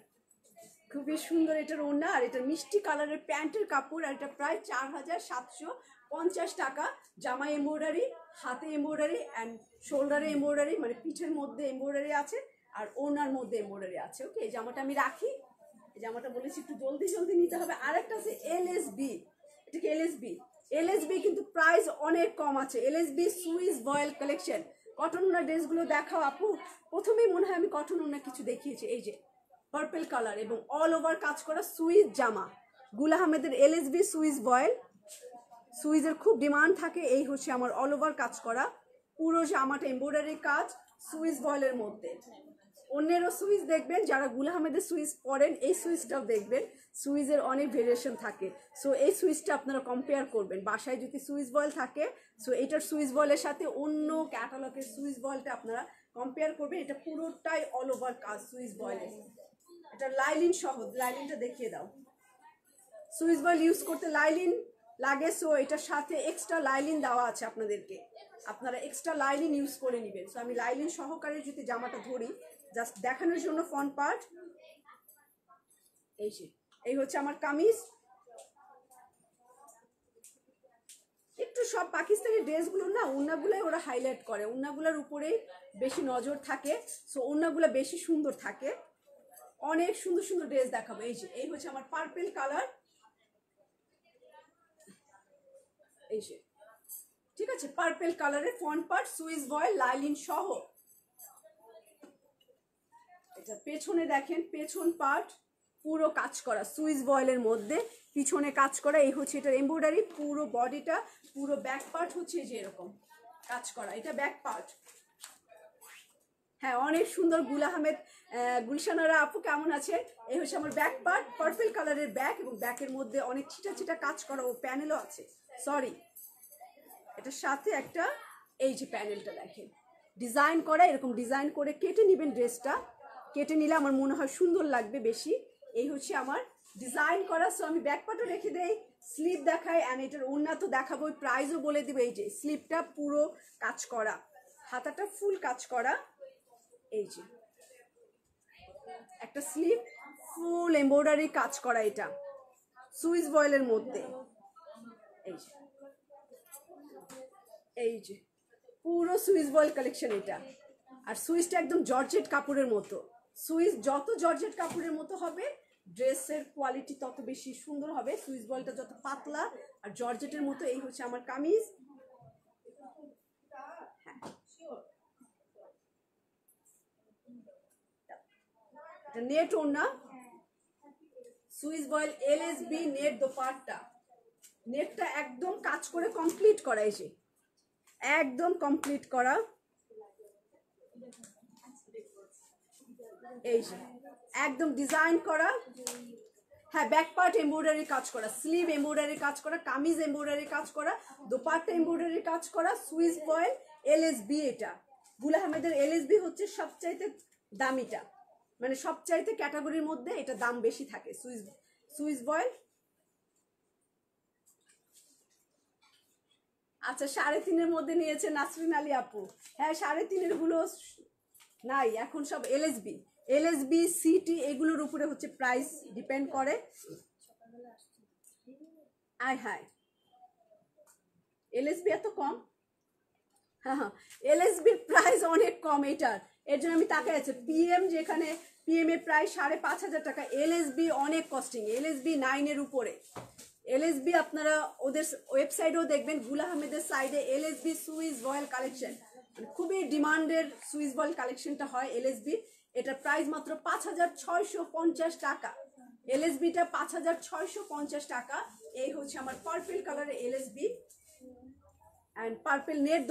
খুবই সুন্দর এটার ওড়না, আর এটার মিষ্টি কালারের প্যান্টের কাপড়, আর এটা প্রায় 4750 টাকা। জামা এমব্রয়ডারি, হাতে এমব্রয়ডারি অ্যান্ড শোল্ডারে এমব্রয়ডারি, মানে পিঠের মধ্যে এমব্রয়ডারি আছে আর ওড়নার মধ্যে এমব্রয়ডারি আছে। ওকে, এই জামাটা আমি রাখি। এই জামাটা বলেছি একটু জলদি জলদি নিতে হবে। আর একটা আছে LSB, এটাকে LSB কিন্তু প্রাইস অনেক কম আছে। LSB Swiss voile collection. Cotton ওনার ড্রেসগুলো দেখাও আপু। প্রথমেই মনে হয় আমি কটন ওনার কিছু দেখিয়েছি। এই যে পার্পল কালার এবং অল ওভার কাজ করা সুইস জামা, গুল আহমেদের LSB সুইস বয়েল। সুইজের খুব ডিমান্ড থাকে। এই হচ্ছে আমার অল ওভার কাজ করা পুরো জামাটা এমব্রয়ডারি কাজ সুইস বয়েলের মধ্যে। অন্যেরও সুইচ দেখবেন, যারা গুল আহমেদের সুইচ পরেন এই সুইচটাও দেখবেন, সুইচের অনেক ভেরিয়েশন থাকে। সো এই সুইচটা আপনারা কম্পেয়ার করবেন বাসায় যদি সুইচ বয়েল থাকে। সো এটার সুইচ বয়েলের সাথে অন্য ক্যাটালগের সুইচ বয়েলটা আপনারা কম্পেয়ার করবেন। এটা পুরোটাই অল ওভার কাজ সুইচ বয়েলের। এটা লাইলিন সহ, লাইলিনটা দেখিয়ে দাও। সুইচ বয়েল ইউজ করতে লাইলিন লাগে, সো এটার সাথে এক্সট্রা লাইলিন দেওয়া আছে আপনাদেরকে, আপনারা এক্সট্রা লাইলিন ইউজ করে নেবেন। সো আমি লাইলিন সহকারে যদি জামাটা ধরি জাস্ট দেখানোর জন্য ফ্রন্ট পার্ট। এই যে এই হচ্ছে আমার কামিজ। একটু সব পাকিস্তানি ড্রেসগুলো না ওড়নাগুলোই ওরা হাইলাইট করে, ওড়নাগুলোর উপরেই বেশি নজর থাকে। সো ওড়নাগুলো বেশি সুন্দর থাকে। অনেক সুন্দর সুন্দর ড্রেস দেখাবো। এই যে এই হচ্ছে আমার পার্পল কালার। এই যে ঠিক আছে, পার্পল কালারের front part Swiss boil lining সহ। এটা পেছনে দেখেন, পেছন পার্ট পুরো কাজ করা সুইস বয়েলের মধ্যে, পিছনে কাজ করা। এই হচ্ছে এটার এমব্রয়ডারি, পুরো বডিটা, পুরো ব্যাক পার্ট হচ্ছে যে এরকম কাজ করা। এটা ব্যাক পার্ট। হ্যাঁ, অনেক সুন্দর। গুল আহমেদ, গুলশানারা আপু কেমন আছে? এই হচ্ছে আমার ব্যাক পার্ট, পার্পল কালারের ব্যাক, এবং ব্যাকের মধ্যে অনেক ছিটা ছিটা কাজ করা ও প্যানেলও আছে। সরি, এটার সাথে একটা এই যে প্যানেলটা দেখেন ডিজাইন করা, এরকম ডিজাইন করে কেটে নেবেন ড্রেসটা। কেটে নিলে আমার মনে হয় সুন্দর লাগবে বেশি। এই হচ্ছে আমার ডিজাইন করা। সো আমি ব্যাক পার্টও রেখে দেই, স্লিভ দেখাই, অ্যান্ড এটার ওড়না তো দেখাবো, প্রাইসও বলে দিব। এই যে স্লিভটা পুরো কাজ করা, হাতাটা ফুল কাজ করা। এই যে একটা স্লিভ ফুল এমব্রয়ডারি কাজ করা, এটা সুইস বয়েলের মধ্যে। এই যে এই যে পুরো সুইস বয়েল কালেকশন এটা। আর সুইসটা একদম জর্জেট কাপড়ের মতো। সুইস যত জর্জেট কাপড়ের মতো হবে ড্রেসের কোয়ালিটি তত বেশি সুন্দর হবে। সুইস বয়েলটা যত পাতলা আর জর্জেটের মতো। এই হচ্ছে আমার কামিজ। হ্যাঁ, এটা নেট ওড়না, Swiss boil LSB net dupatta. নেটটা একদম কাজ করে কমপ্লিট করা, এই যে একদম কমপ্লিট করা। এই যে একদম ডিজাইন করা। হ্যাঁ, ব্যাক পার্ট এমব্রয়ডারি কাজ করা, স্লিভ এমব্রয়ডারি কাজ করা, কামিজ এমব্রয়ডারি কাজ করা, দোপাট্টা এমব্রয়ডারি কাজ করা, সুইস বয়েল LSB। এটা গুল আহমেদের LSB হচ্ছে সবচাইতে দামিটা, মানে সবচাইতে ক্যাটাগরির মধ্যে এটা দাম বেশি থাকে। সুইস বয়েল আচ্ছা 3.5-এর মধ্যে নিয়েছে নাসরিন আলী আপু। হ্যাঁ 3.5-এর গুলো নাই এখন, সব এলএসবি সিটি এগুলোর উপরে হচ্ছে প্রাইস ডিপেন্ড করে। আয় হায় এলএসবি এত কম? হ্যাঁ হ্যাঁ এলএসবির প্রাইস অনেক কম এটার, এর জন্য আমি তাকাই আছে। পিএম যেখানে পিএম এর প্রাইস 5,500 টাকা, এলএসবি অনেক কস্টিং, এলএসবি 9-এর উপরে। এলএসবি আপনারা ওদের ওয়েবসাইটেও দেখবেন, গুল আহমেদের সাইডে এলএসবি সুইস বয়েল কালেকশন, খুবই ডিমান্ডের সুইস বয়েল কালেকশনটা হয় এলএসবি। এটার প্রাইস মাত্র 5,650 টাকা। এলএসবিটা 5,650 টাকা। এই হচ্ছে আমার পার্পল কালারের LSB and purple net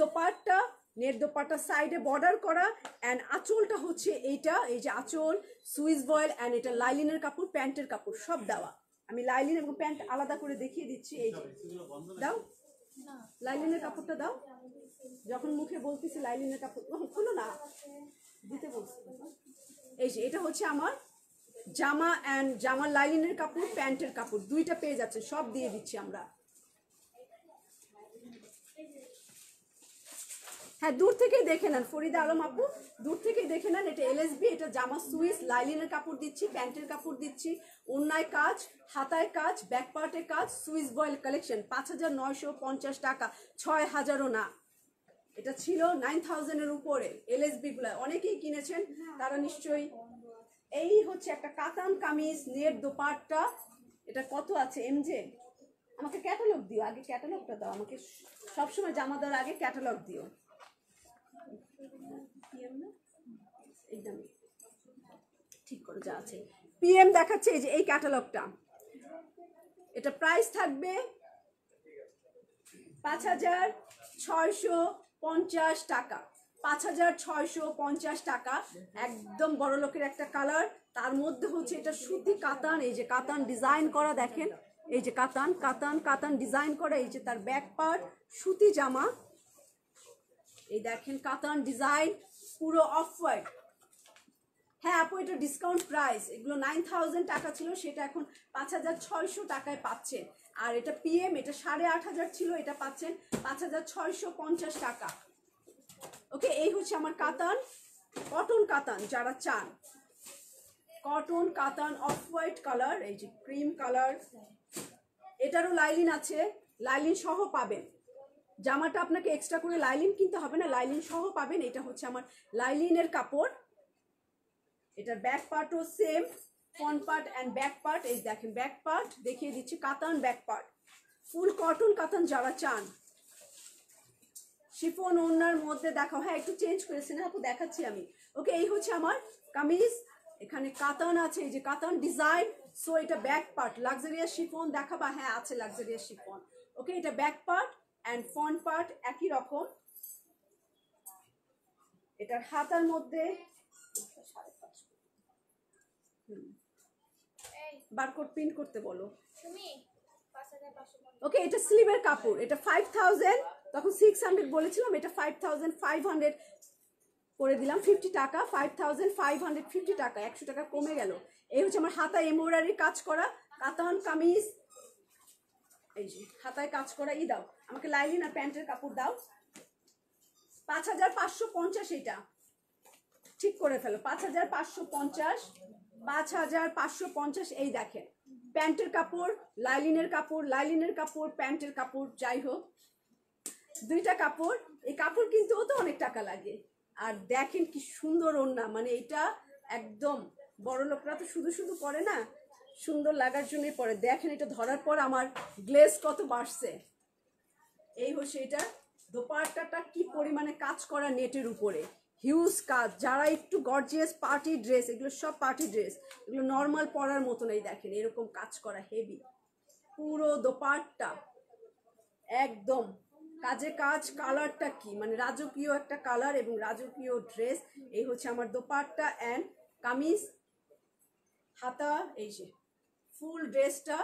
dupatta সাইডে বর্ডার করা অ্যান্ড আঁচলটা হচ্ছে এইটা, এই যে আঁচল সুইস বয়েল অ্যান্ড এটা লাইলিনের কাপড়, প্যান্টের কাপড় সব দেওয়া। আমি লাইলিন এবং প্যান্ট আলাদা করে দেখিয়ে দিচ্ছি। এই যে দাও লাইলিনের কাপড়টা দাও, যখন মুখে বলতেছি লাইলিনের কাপড় খুলো না, দিতে বলছি। এই যে এটা হচ্ছে আমার জামা অ্যান্ড জামার লাইলিনের কাপড়, প্যান্টের কাপড় দুইটা পেয়ে যাচ্ছে, সব দিয়ে দিচ্ছি আমরা। হ্যাঁ দূর থেকেই দেখে নেন ফরিদা আলম আপু, দূর থেকেই দেখে নেন। এটা এলএসবি, এটা জামা সুইস, লাইলিনের কাপড় দিচ্ছি, প্যান্টের কাপড় দিচ্ছি, ওড়নায় কাজ, হাতায় কাজ, ব্যাক পার্টে কাজ, সুইস বয়েল কালেকশন। 5,950 টাকা, 6,000ও না। এটা ছিল 9,000-এর উপরে এলএসবি গুলা, অনেকেই কিনেছেন তারা নিশ্চয়ই। এই হচ্ছে একটা কাতান কামিজ, নেট দোপাট্টা। এটা কত আছে এমজে? আমাকে ক্যাটালগ দিও, আগে ক্যাটালগটা দাও আমাকে, সবসময় জামা দেওয়ার আগে ক্যাটালগ দিও। ঠিক করে যা আছে পিএম দেখাচ্ছে, এই যে এই ক্যাটালগটা, এটা প্রাইস থাকবে 5,650 টাকা। 5,650 টাকা, একদম বড় লোকের একটা কালার। তার মধ্যে হচ্ছে এটা সুতি কাতান, এই যে কাতান ডিজাইন করা দেখেন, এই যে কাতান কাতান কাতান ডিজাইন করা। এই যে তার ব্যাক পার্ট সুতি জামা, এই দেখেন কাতান ডিজাইন, পুরো অফ হোয়াইট। হ্যাঁ আপু এটা ডিসকাউন্ট প্রাইস, এগুলো 9,000 টাকা ছিল, সেটা এখন 5,600 টাকায় পাচ্ছেন। আর এটা পিএম, এটা 8,500 ছিল, এটা পাচ্ছেন 5,650 টাকা। ওকে এই হচ্ছে আমার কাতান, কটন কাতান যারা চান, কটন কাতান অফ হোয়াইট কালার, এই যে ক্রিম কালার। এটারও লাইলিন আছে, লাইলিন সহ পাবেন। জামাটা আপনাকে এক্সট্রা করে লাইলিন কিনতে হবে না, লাইলিন সহ পাবেন। এটা হচ্ছে আমার লাইলিনের কাপড়। এটার ব্যাক পার্টও same, front part and back part. এই দেখেন ব্যাক পার্ট দেখিয়ে দিচ্ছি, কাতান ব্যাক পার্ট, ফুল কটন কাতান যারা চান। শিফন ওড়নার মধ্যে দেখাও, হ্যাঁ একটু চেঞ্জ করেছি না আপু, দেখাচ্ছি আমি। ওকে এই হচ্ছে আমার কামিজ, এখানে কাতান আছে, এই যে কাতান ডিজাইন। সো এটা ব্যাক পার্ট, লাক্সারিয়াস শিফন দেখাবা? হ্যাঁ আছে লাক্সারিয়াস শিফন। ওকে এটা back part and front part একই রকম। এটার হাতার মধ্যে বারকোড প্রিন্ট করতে বলো। ওকে এটা স্লিভের কাপড়, এটা 5,000, তখন 600 বলেছিলাম, এটা 5,500 করে দিলাম 50 টাকা, 5,550 টাকা, 100 টাকা কমে গেল। এই হচ্ছে আমার হাতায় এমব্রয়ডারি কাজ করা কাতান কামিজ, এই যে হাতায় কাজ করা। ই দাও আমাকে লাইলিন আর প্যান্টের কাপড় দাও। 5,550 এটা ঠিক করে ফেলো, 5,550, 5,550। এই দেখেন প্যান্টের কাপড়, লাইলিনের কাপড়, লাইলিনের কাপড়, প্যান্টের কাপড়, যাই হোক দুইটা কাপড়। এই কাপড় কিনতেও তো অনেক টাকা লাগে। আর দেখেন কি সুন্দর ওড়না, মানে এটা একদম বড় লোকরা তো শুধু শুধু পরে না, সুন্দর লাগার জন্যই পরে। দেখেন এটা ধরার পর আমার গ্লেজ কত বাড়ছে। এই হচ্ছে এটা দোপাট্টাটা কি পরিমাণে কাজ করা নেটের উপরে, হিউজ কাজ। যারা একটু গর্জিয়াস পার্টি ড্রেস, এগুলো সব পার্টি ড্রেস, এগুলো নর্মাল পরার মতো নেই। দেখেন এরকম কাজ করা হেভি, পুরো দোপাট্টা একদম কাজে কাজ। কালারটা কি মানে রাজকীয় একটা কালার এবং রাজকীয় ড্রেস। এই হচ্ছে আমার দোপাট্টা অ্যান্ড কামিজ, হাতা, এই যে ফুল ড্রেসটা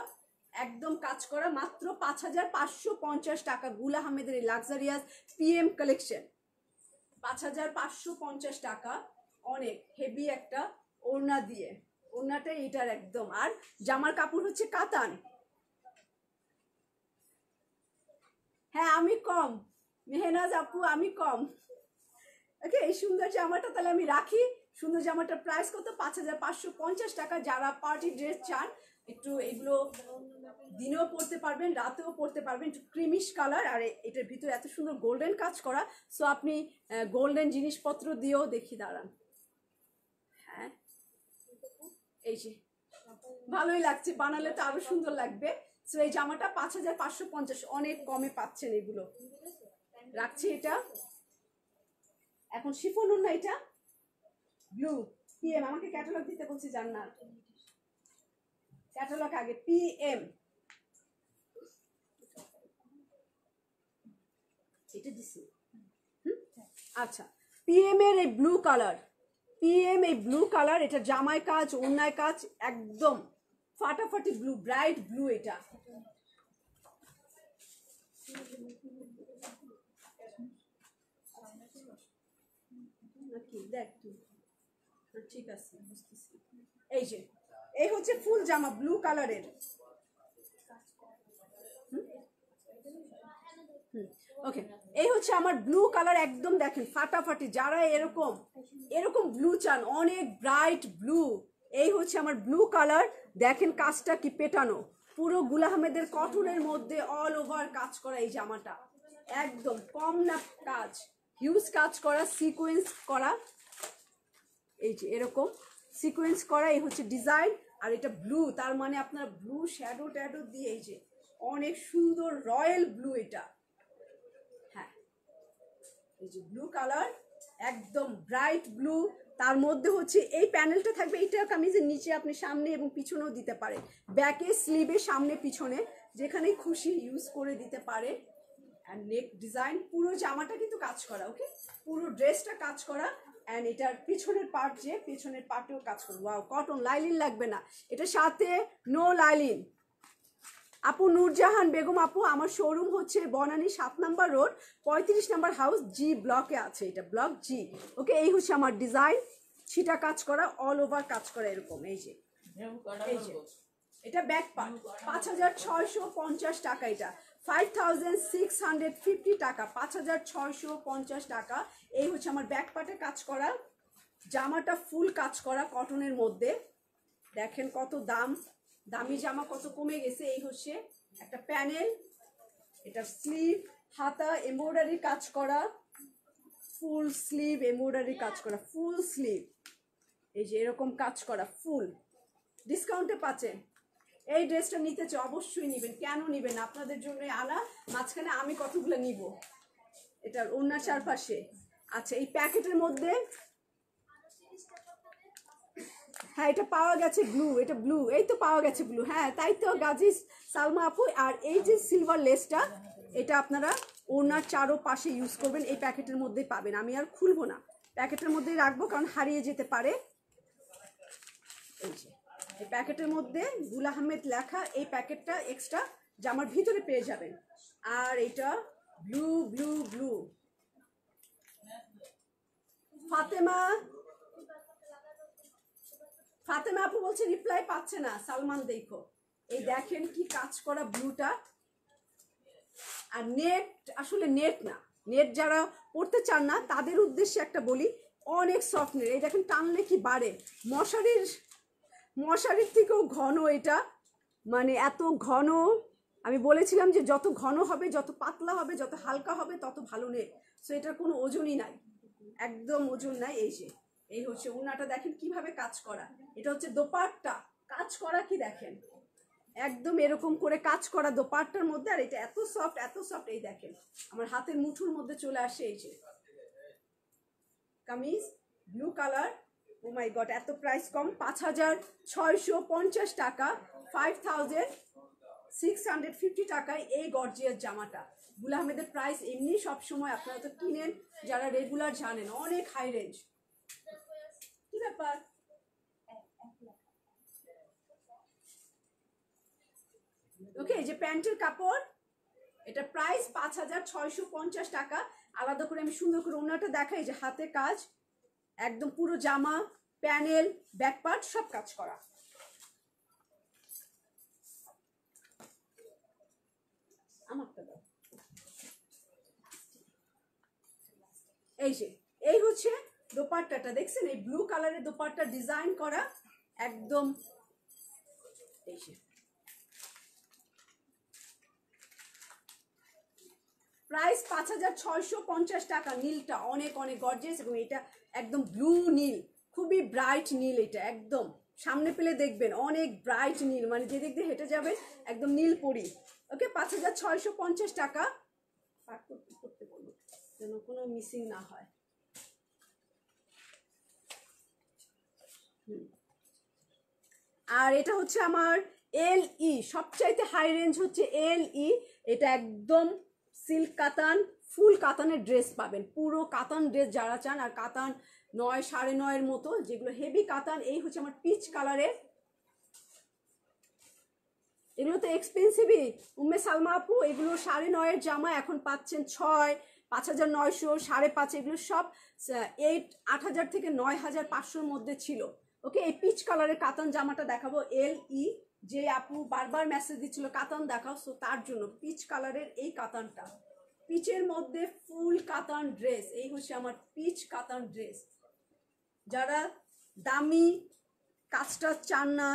একদম কাজ করা, মাত্র 5,550 টাকা। গুল আহমেদের এই লাক্সারিয়াস পিএম কালেকশন 5,550 টাকা, অনেক হেভি একটা ওড়না দিয়ে। ওড়নাটা এটার একদম, আর জামার কাপড় হচ্ছে কাতান। হ্যাঁ আমি কম, মেহনাজ আপু আমি কম। ওকে, এই সুন্দর জামাটা তাহলে আমি রাখি। সুন্দর জামাটার প্রাইস কত? 5550 টাকা। যারা পার্টি ড্রেস চান, একটু এগুলো দিনেও পরতে পারবেন, রাতেও পরতে পারবেন, একটু ক্রিমিশ কালার, আর এটার ভিতরে এত সুন্দর গোল্ডেন কাজ করা। সো আপনি গোল্ডেন জিনিসপত্র দিয়েও দেখি, দাঁড়ান। হ্যাঁ এই যে ভালোই লাগছে, বানালে তো আরো সুন্দর লাগবে। সো এই জামাটা 5550, অনেক কমে পাচ্ছেন এগুলো। রাখছি এটা। এখন শিফন না, এটা ব্লু পিএম। আমাকে ক্যাটালগ দিতে বলছি, জান্নাত ক্যাটালগ আগে। পিএম এটা দিছি। আচ্ছা, পিএম এর এই ব্লু কালার, পিএম এই ব্লু কালার, এটা জামায় কাজ, ওড়নায় কাজ, একদম ফাটাফাটি ব্লু, ব্রাইট ব্লু। এটা নাকি দেখ তুই, ঠিক আছে বুঝতেছি। এই যে এই হচ্ছে ফুল জামা ব্লু কালারের। ওকে, এই হচ্ছে আমার ব্লু কালার, একদম দেখেন ফাটাফাটি। যারা এরকম এরকম ব্লু চান, অনেক ব্রাইট ব্লু, এই হচ্ছে আমার ব্লু কালার। দেখেন কাজটা কি পেটানো, পুরো গুল আহমেদের কটনের মধ্যে অল ওভার কাজ করা এই জামাটা, একদম কম না কাজ, হিউজ কাজ করা, সিকোয়েন্স করা। এই যে এরকম সিকোয়েন্স করা, এই হচ্ছে ডিজাইন। আর এটা ব্লু, তার মানে আপনার ব্লু শ্যাডো ট্যাডো দিয়ে, এই যে অনেক সুন্দর রয়্যাল ব্লু এটা। হ্যাঁ এই যে ব্লু কালার, একদম ব্রাইট ব্লু। তার মধ্যে হচ্ছে এই প্যানেলটা থাকবে, এইটা কামিজের নিচে আপনি সামনে এবং পিছনেও দিতে পারেন, ব্যাকে স্লিভে সামনে পিছনে যেখানেই খুশি ইউজ করে দিতে পারে। অ্যান্ড নেক ডিজাইন, পুরো জামাটা কিন্তু কাজ করা। ওকে, পুরো ড্রেসটা কাজ করা। অ্যান্ড এটার পিছনের পার্ট, যে পিছনের পার্টেও কাজ করবো। ওয়াও, কটন, লাইলিন লাগবে না এটার সাথে, নো লাইলিন। আপু নূরজাহান বেগম আপু, আমার শোরুম হচ্ছে বনানী 7 নম্বর রোড 35 নম্বর হাউস, জি ব্লকে আছে, এটা ব্লক জি। ওকে, এই হচ্ছে আমার ডিজাইন, ছিটা কাজ করা, অল ওভার কাজ করা এরকম। এই যে এই যে এটা ব্যাক পার্ট, 5650 টাকা, এটা 5650 টাকা, 5650 টাকা। এই হচ্ছে আমার ব্যাক পার্টে কাজ করা, জামাটা ফুল কাজ করা কটনের মধ্যে। দেখেন কত দাম, দামি জামা কত কমে গেছে। এই হচ্ছে একটা প্যানেল, এটা স্লিভ, হাতা এমব্রয়ডারি কাজ করা, ফুল স্লিভ এমব্রয়ডারি কাজ করা, ফুল স্লিভ। এই যে এরকম কাজ করা ফুল, ডিসকাউন্টে পাচ্ছেন। এই ড্রেসটা নিতে চাই, অবশ্যই নেবেন, কেন নেবেন, আপনাদের জন্য আনা। মাঝখানে আমি কতগুলো নিব, এটার ওড়নার চারপাশে। আচ্ছা, এই প্যাকেটের মধ্যে, হ্যাঁ এটা পাওয়া গেছে ব্লু, এটা ব্লু, এই তো পাওয়া গেছে ব্লু। হ্যাঁ তাই তো গাজী সালমা আপু। আর এই যে সিলভার লেসটা, এটা আপনারা ওড়নার চারো পাশে ইউজ করবেন, এই প্যাকেটের মধ্যেই পাবেন। আমি আর খুলবো না, প্যাকেটের মধ্যেই রাখবো, কারণ হারিয়ে যেতে পারে। এই যে এই প্যাকেটের মধ্যে গুল আহমেদ লেখা, এই প্যাকেটটা এক্সট্রা জামার ভিতরে পেয়ে যাবেন। আর এটা blue blue blue. Fatema, Fatema আপু বলছে রিপ্লাই পাচ্ছে না, সালমান দেখো। এই দেখেন কি কাজ করা ব্লুটা। আর নেট, আসলে নেট না, নেট যারা পড়তে চান না তাদের উদ্দেশ্যে একটা বলি, অনেক সফট নেট। এই দেখেন টানলে কি বাড়ে, মশারির মশারির থেকেও ঘন এটা, মানে এত ঘন। আমি বলেছিলাম যে যত ঘন হবে, যত পাতলা হবে, যত হালকা হবে, তত ভালো নেট। সো এটার কোনো ওজনই নাই, একদম ওজন নাই। এই যে এই হচ্ছে ওড়নাটা, দেখেন কিভাবে কাজ করা। এটা হচ্ছে দোপাট্টা, কাজ করা কি দেখেন, একদম এরকম করে কাজ করা দোপাট্টার মধ্যে। আর এটা এত সফট, এত সফট, এই দেখেন আমার হাতের মুঠোর মধ্যে চলে আসে। এই যে কামিজ ব্লু কালার, ও মাই গড, এত প্রাইস কম, 5650 টাকা, 5650 টাকায় এই গর্জিয়াস জামাটা। গুল আহমেদের প্রাইস এমনি সবসময়, আপনারা তো কিনেন, যারা রেগুলার জানেন, অনেক হাই রেঞ্জ। কি ব্যাপার, ওকে। এই যে প্যান্টের কাপড়, এটা প্রাইস 5650 টাকা। আলাদা করে আমি সুন্দর করে ওড়নাটা দেখাই, যে হাতে কাজ, একদম পুরো জামা, প্যানেল, ব্যাক পার্ট সব কাজ করা। আমারটা দাও, এই যে এই হচ্ছে দোপাট্টাটা, দেখছেন এই ব্লু কালারের দোপাট্টা ডিজাইন করা একদম। এই যে প্রাইস 5650 টাকা। নীলটা অনেক অনেক গর্জিয়াস এবং এটা একদম ব্লু নীল, খুবই ব্রাইট নীল, এটা একদম সামনে পেলে দেখবেন অনেক ব্রাইট নীল, মানে যে দিক দিয়ে হেঁটে যাবে একদম নীল পরি। ওকে 5650 টাকা। পাক করতে বলবো যেন কোনো মিসিং না হয়। আর এটা হচ্ছে আমার LE, সবচাইতে হাই রেঞ্জ হচ্ছে LE। এটা একদম সিল্ক কাতান, ফুল কাতানের ড্রেস পাবেন, পুরো কাতান ড্রেস যারা চান, আর কাতান 9 9.5-এর মতো যেগুলো হেভি কাতান। এই হচ্ছে আমার পিচ কালারের, এগুলো তো এক্সপেন্সিভই উম্মে সালমা আপু। এগুলো 9.5-এর জামা এখন পাচ্ছেন 6, 5900, 5.5, এগুলো সব 8,000 থেকে 9,500-র মধ্যে ছিল। ওকে এই পিচ কালারের কাতান জামাটা দেখাবো LE, যে আপু বারবার মেসেজ দিচ্ছিল কাতান দেখাও, সো তার জন্য পিচ কালারের এই কাতানটা, পিচের মধ্যে ফুল কাতান ড্রেস। এই হচ্ছে আমার পিচ কাতান ড্রেস। যারা দামি কাজটা চান না,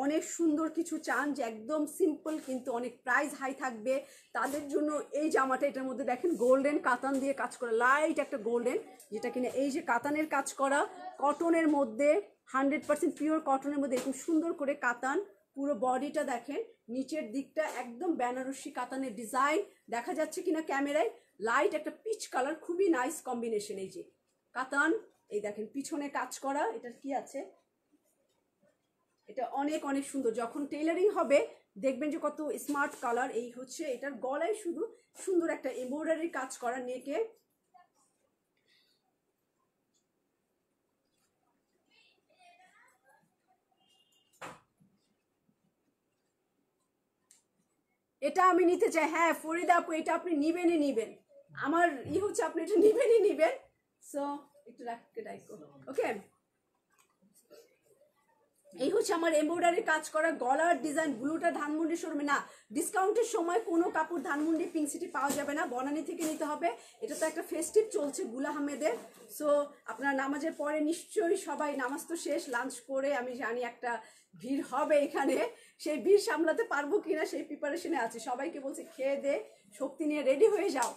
অনেক সুন্দর কিছু চান যে একদম সিম্পল কিন্তু অনেক প্রাইস হাই থাকবে, তাদের জন্য এই জামাটা। এটার মধ্যে দেখেন গোল্ডেন কাতান দিয়ে কাজ করা, লাইট একটা গোল্ডেন, যেটা কিনা এই যে কাতানের কাজ করা, কটনের মধ্যে 100% পিওর কটনের মধ্যে এরকম সুন্দর করে কাতান। পুরো বডিটা দেখেন, নিচের দিকটা একদম বেনারসি কাতানের ডিজাইন, দেখা যাচ্ছে কিনা ক্যামেরায়, লাইট একটা পিচ কালার, খুবই নাইস কম্বিনেশন। এই যে কাতান, এই দেখেন পিছনে কাজ করা, এটার কি আছে, এটা অনেক অনেক সুন্দর। যখন টেইলারিং হবে দেখবেন যে কত স্মার্ট কালার। এই হচ্ছে এটার গলায় শুধু সুন্দর একটা এমব্রয়ডারি কাজ করা, নেকে এটা আমি নিতে চাই। হ্যাঁ ফরিদা আপু, এটা আপনি নিবেনই নিবেন, আমার হচ্ছে আপনি এটা নিবেনই নিবেন। সো একটু রাখতে রাখো। ওকে এই হচ্ছে আমার এমব্রয়ডারি কাজ করা গলার ডিজাইন। ব্লুটা ধানমন্ডি শোরুমে না, ডিসকাউন্টের সময় কোনো কাপড় ধানমন্ডি পিঙ্ক সিটি পাওয়া যাবে না, বনানী থেকে নিতে হবে। এটা তো একটা ফেস্টিভ চলছে গুল আহমেদের। সো আপনার নামাজের পরে নিশ্চয়ই সবাই, নামাজ তো শেষ, লাঞ্চ করে আমি জানি একটা ভিড় হবে এখানে, সেই ভিড় সামলাতে পারবো কিনা সেই প্রিপারেশনে আছে। সবাইকে বলছি খেয়ে দে শক্তি নিয়ে রেডি হয়ে যাও।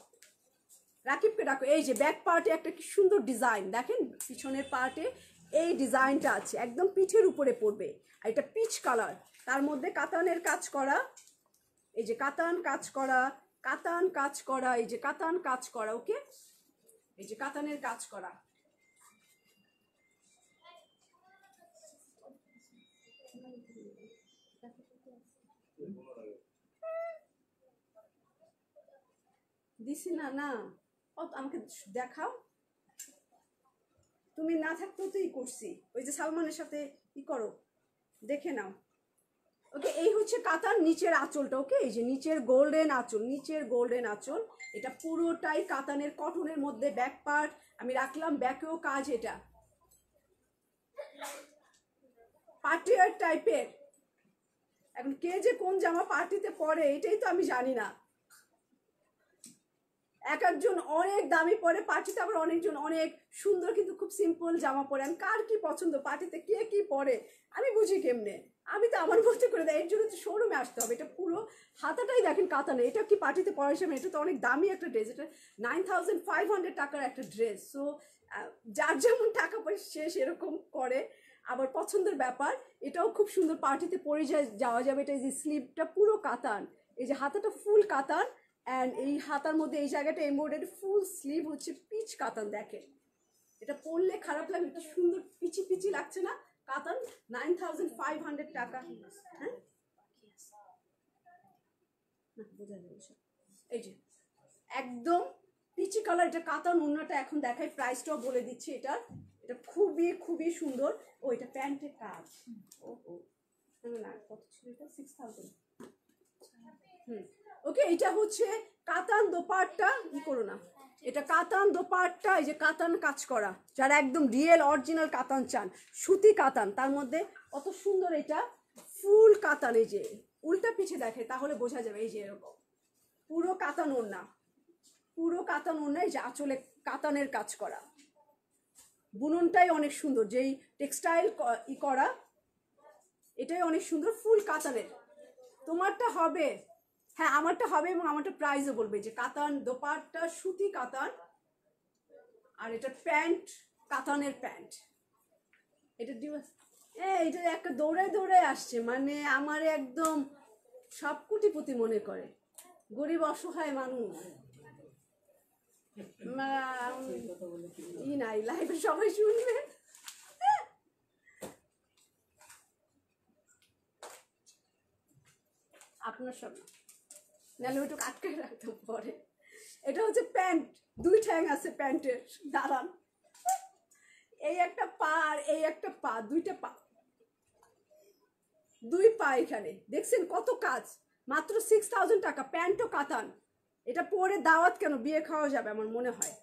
রাকিবকে ডাকো। এই যে ব্যাক পার্টে একটা কি সুন্দর ডিজাইন দেখেন, পিছনের পার্টে এই ডিজাইনটা আছে, একদম পিঠের উপরে পড়বে, আর এটা পিচ কালার, তার মধ্যে কাতানের কাজ করা। এই যে কাতান কাজ করা, কাতান কাজ করা, এই যে কাতান কাজ করা। ওকে এই যে কাতানের কাজ করা। দিছি না না, আমাকে দেখাও, তুমি না থাকতেও তো করছি, ওই যে সালমানের সাথে করো, দেখে নাও। ওকে এই হচ্ছে কাতান নিচের আঁচলটা। ওকে এই যে নিচের গোল্ডেন আঁচল, নিচের গোল্ডেন আঁচল, এটা পুরোটাই কাতানের কটনের মধ্যে। ব্যাক পার্ট আমি রাখলাম, ব্যাকেও কাজ। এটা পার্টিয়ার টাইপের, এখন কে যে কোন জামা পার্টিতে পরে এটাই তো আমি জানি না। এক একজন অনেক দামি পরে পার্টিতে, আবার অনেকজন অনেক সুন্দর কিন্তু খুব সিম্পল জামা পরে। আমি কার কি পছন্দ, পার্টিতে কে কি পরে আমি বুঝি কেমনে, আমি তো আমার মতো করে দেয়। এর জন্য তো শোরুমে আসতে হবে। এটা পুরো হাতাটাই দেখেন কাতানে, এটা কি পার্টিতে পরা হিসেবে, এটা তো অনেক দামি একটা ড্রেস, এটা 9500 টাকার একটা ড্রেস। সো যার যেমন টাকা পয়সা সে সেরকম করে, আবার পছন্দের ব্যাপার। এটাও খুব সুন্দর পার্টিতে পরে যাওয়া যাবে। এটা এই যে স্লিভটা পুরো কাতান, এই যে হাতাটা ফুল কাতান, অ্যান্ড এই হাতার মধ্যে এই জায়গাটা এমব্রয়ডারি, ফুল স্লিভ হচ্ছে পিচ কাতান। দেখেন এটা পরলে খারাপ লাগবে, এটা সুন্দর পিচি পিচি লাগছে না, কাতান 9500 টাকা। হ্যাঁ এই যে একদম পিচি কালার, এটা কাতান ওড়নাটা এখন দেখাই, প্রাইসটাও বলে দিচ্ছি এটার। এটা খুবই খুবই সুন্দর। ও এটা প্যান্টের কাজ, ও না কত ছিল এটা, 6000। ওকে এটা হচ্ছে কাতান দোপাট্টা, করো না, এটা কাতান দোপাট্টা। এই যে কাতান কাজ করা, যারা একদম রিয়েল অরিজিনাল কাতান চান, সুতি কাতান, তার মধ্যে কত সুন্দর, এটা ফুল কাতান। এই যে উল্টা পিছে দেখে তাহলে বোঝা যাবে, এই যে এরকম পুরো কাতান ওড়না। পুরো কাতান ওড়নায় যে আঁচলে কাতানের কাজ করা, বুননটাই অনেক সুন্দর, যেই টেক্সটাইল করা এটাই অনেক সুন্দর, ফুল কাতানের। তোমারটা হবে, হ্যাঁ আমারটা হবে, এবং আমারটা প্রাইসও বলবে যে কাতান দোপাট্টা সুতি কাতান, আর এটা প্যান্ট কাতানের প্যান্ট। এটা এটা একটা দৌড়ে দৌড়ে আসছে, মানে আমার একদম সব কোটিপতি মনে করে, গরিব অসহায় মানুষ নাই, লাইভে সবাই শুনবে। আপনার সব নাহলে ওইটুকু আটকে রাখতে পরে। এটা হচ্ছে প্যান্ট, দুই ঠ্যাং আছে প্যান্টের, দাঁড়ান, এই একটা পা আর এই একটা পা, দুইটা পা, দুই পা এখানে দেখছেন কত কাজ, মাত্র 6000 টাকা, প্যান্টও কাতান। এটা পরে দাওয়াত কেন, বিয়ে খাওয়া যাবে আমার মনে হয়।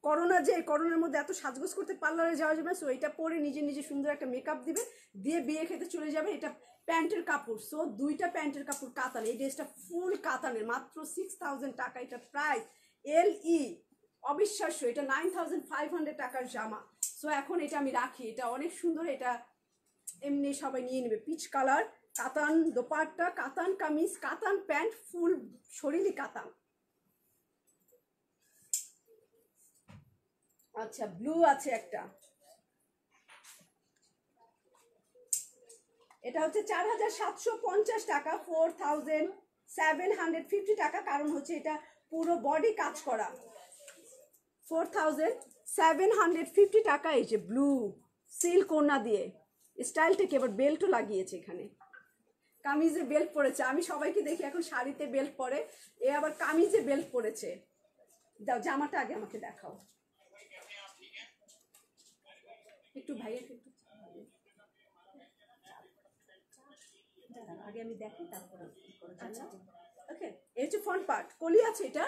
করোনা যে, করোনার মধ্যে এত সাজগোজ করতে পার্লারে যাওয়া যাবে, সো এটা পরে নিজে নিজে সুন্দর একটা মেকআপ দিবে, দিয়ে বিয়ে খেতে চলে যাবে। এটা প্যান্টের কাপড়, সো দুইটা প্যান্টের কাপড় কাতান, এই ড্রেসটা ফুল কাতানের, মাত্র 6000 টাকা এটা প্রাইস। LE অবিশ্বাস্য, এটা 9500 টাকার জামা। সো এখন এটা আমি রাখি, এটা অনেক সুন্দর, এটা এমনি সবাই নিয়ে নেবে। পিচ কালার, কাতান দোপাট্টা, কাতান কামিজ, কাতান প্যান্ট, ফুল শরীরই কাতান। আচ্ছা ব্লু আছে একটা, এটা হচ্ছে 4750 টাকা, 4750 টাকা, কারণ হচ্ছে এটা পুরো বডি কাজ করা। 4750 টাকা। এই যে ব্লু সিল্ক ওড়না দিয়ে, স্টাইলটাকে এবার বেল্টও লাগিয়েছে এখানে, কামিজে বেল্ট পরেছে। আমি সবাইকে দেখি এখন শাড়িতে বেল্ট পরে, এ আবার কামিজে বেল্ট পরেছে। দাও জামাটা আগে আমাকে দেখাও একটু, ভাইয়ের একটু আগে আমি দেখি, তারপর ওকে। এই হচ্ছে ফ্রন্ট পার্ট, কলি আছে এটা,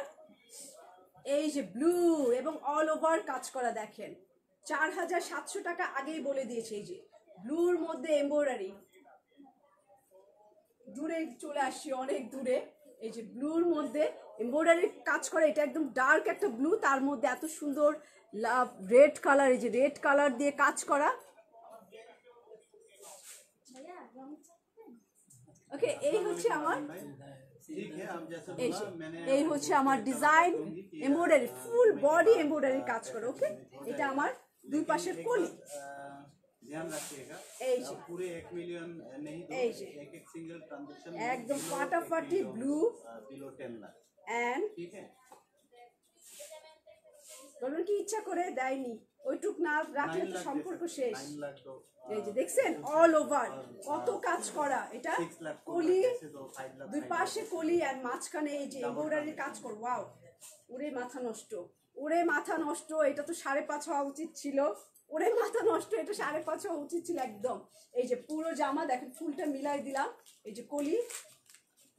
এই যে ব্লু এবং অল ওভার কাজ করা, দেখেন 4700 টাকা, আগেই বলে দিয়েছে। এই যে ব্লুর মধ্যে এমব্রয়ডারি, দূরে চলে আসছি অনেক দূরে, এই যে ব্লুর মধ্যে এমব্রয়ডারি কাজ করা, এটা একদম ডার্ক একটা ব্লু, তার মধ্যে এত সুন্দর রেড কালার, এই যে রেড কালার দিয়ে কাজ করা। ওকে, এই হচ্ছে আমার, এই হচ্ছে আমার design embroidery, full body embroidery কাজ করে। ওকে, এটা আমার দুই পাশের কলি, এই যে এই যে একদম ফাটাফাটি ব্লু এন্ড, বলুন কি ইচ্ছা করে দেয়নি, ওইটুক না রাখলে তো সম্পর্ক শেষ। এই যে দেখছেন অল ওভার কত কাজ করা, এটা কলি, দুই পাশে কলি আর মাঝখানে এই যে এমব্রয়ডারি কাজ কর। ওয়াও, ওরে মাথা নষ্ট, ওরে মাথা নষ্ট, এটা তো 5.5 হওয়া উচিত ছিল, ওরে মাথা নষ্ট, এটা 5.5 হওয়া উচিত ছিল একদম। এই যে পুরো জামা দেখেন, ফুলটা মিলাই দিলাম, এই যে কলি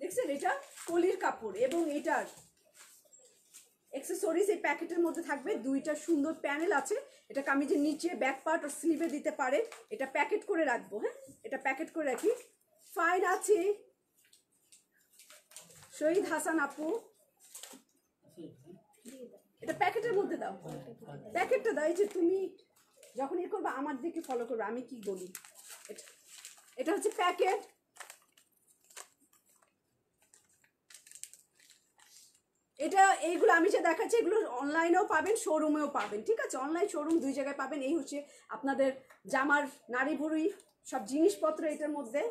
দেখছেন, এটা কলির কাপড়, এবং এটার অ্যাকসেসরিজ এই প্যাকেটের মধ্যে থাকবে। দুইটা সুন্দর প্যানেল আছে, এটা কামিজের নিচে ব্যাক পার্ট আর স্লিভে দিতে পারে। এটা প্যাকেট করে রাখবো, হ্যাঁ এটা প্যাকেট করে রাখি। ফাইন আছে শহীদ হাসান আপু, এটা প্যাকেটের মধ্যে দাও, প্যাকেটটা দাও। এই যে তুমি যখন ইয়ে করবে আমার দিকে ফলো করবে, আমি কি বলি। এটা হচ্ছে প্যাকেট, এটা এইগুলো আমি যে দেখাচ্ছি এগুলো অনলাইনেও পাবেন, শোরুমেও পাবেন, ঠিক আছে, অনলাইন শোরুম দুই জায়গায় পাবেন। এই হচ্ছে আপনাদের জামার নাড়ি ভুড়ি সব জিনিসপত্র এটার মধ্যে।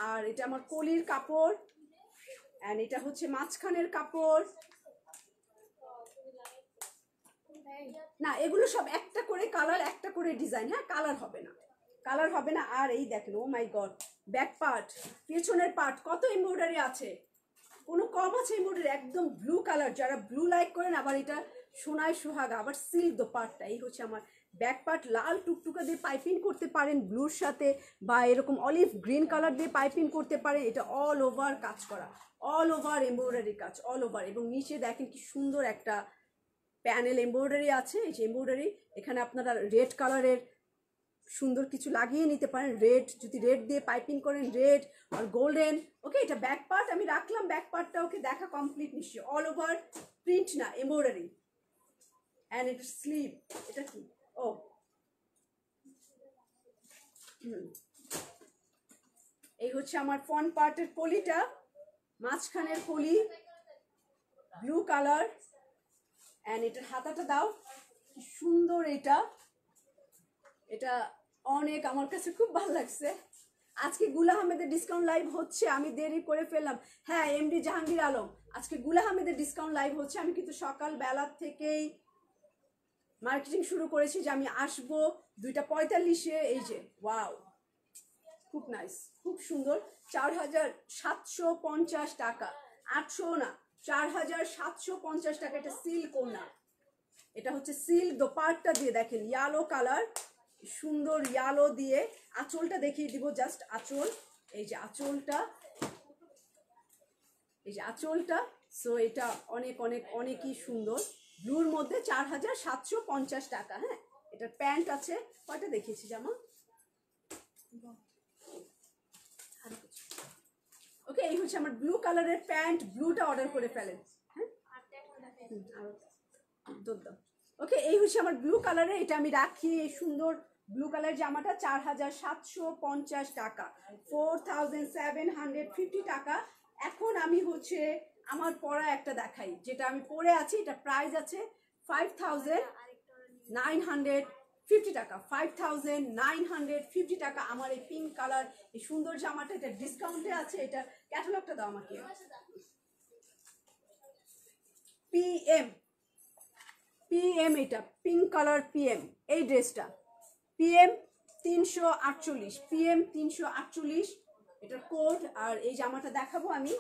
আর এটা আমার কলির কাপড়, অ্যান্ড এটা হচ্ছে মাঝখানের কাপড়। না এগুলো সব একটা করে কালার, একটা করে ডিজাইন, হ্যাঁ কালার হবে না, কালার হবে না। আর এই দেখেন, ও মাই গড, ব্যাক পার্ট, পেছনের পার্ট কত এমব্রয়ডারি আছে, কোনো কম আছে এমব্রয়ডারি, একদম ব্লু কালার, যারা ব্লু লাইক করেন। আবার এটা সোনায় সোহাগা, আবার সিল্ক দোপাট্টা। এই হচ্ছে আমার ব্যাক পার্ট, লাল টুকটুকা দিয়ে পাইপিং করতে পারেন ব্লুর সাথে, বা এরকম অলিভ গ্রিন কালার দিয়ে পাইপিং করতে পারেন। এটা অল ওভার কাজ করা, অল ওভার এমব্রয়ডারি কাজ, অল ওভার। এবং নিচে দেখেন কি সুন্দর একটা প্যানেল এমব্রয়ডারি আছে, এই যে এমব্রয়ডারি, এখানে আপনারা রেড কালারের সুন্দর কিছু লাগিয়ে নিতে পারেন, রেড যদি রেড দিয়ে পাইপিং করেন, রেড আর গোল্ডেন। ওকে, এটা ব্যাক পার্ট আমি রাখলাম, ব্যাক পার্টটা ওকে দেখা কমপ্লিট নিশ্চয়ই। অল ওভার প্রিন্ট না, এমব্রয়ডারি। অ্যান্ড এটা স্লিভ, এটা কি, ও এই হচ্ছে আমার ফ্রন্ট পার্টের কলিটা, মাঝখানের কলি ব্লু কালার। অ্যান্ড এটার হাতাটা দাও, কি সুন্দর এটা, এটা অনেক আমার কাছে খুব ভালো লাগছে। আজকে গুল আহমেদের ডিসকাউন্ট লাইভ হচ্ছে, আমি দেরি করে ফেললাম। হ্যাঁ, এমডি জাহাঙ্গীর আলম, আজকে গুল আহমেদের ডিসকাউন্ট লাইভ হচ্ছে। আমি কিন্তু সকাল বেলা থেকেই মার্কেটিং শুরু করেছি যে আমি আসবো 2:45-এ। এই যে ওয়াও, খুব নাইস, খুব সুন্দর। 4750 টাকা, 800 না, 4750 টাকা। এটা সিল্ক ওড়না, এটা হচ্ছে সিল্ক দোপাট্টা দিয়ে, দেখেন ইয়েলো কালার, সুন্দর ইয়েলো দিয়ে। আঁচলটা দেখিয়ে দিব, জাস্ট আঁচল, এই যে আঁচলটা, এই যে আঁচলটা। সো এটা অনেক অনেক অনেকই সুন্দর, ব্লুর মধ্যে 4750 টাকা। হ্যাঁ, এটার প্যান্ট আছে, কয়টা দেখিয়েছি জামা? ওকে, এই হচ্ছে আমার ব্লু কালারের প্যান্ট, ব্লুটা অর্ডার করে ফেলেন। হ্যাঁ, ওকে, এই হচ্ছে আমার ব্লু কালারের, এটা আমি রাখি। এই সুন্দর ব্লু কালার জামাটা 4750 টাকা, 4750 টাকা। এখন আমি হচ্ছে আমার পরা একটা দেখাই, যেটা আমি পরে আছি, এটা প্রাইস আছে 5950 টাকা, 5950 টাকা। আমার এই পিঙ্ক কালার এই সুন্দর জামাটা, এটা ডিসকাউন্টে আছে। এটা ক্যাটালগটা দাও আমাকে। পিএম, পিএম, এটা পিঙ্ক কালার পিএম, এই ড্রেসটা পিএম 348, পিএম 348 এটার কোড। আর এই জামাটা দেখাবো আমি,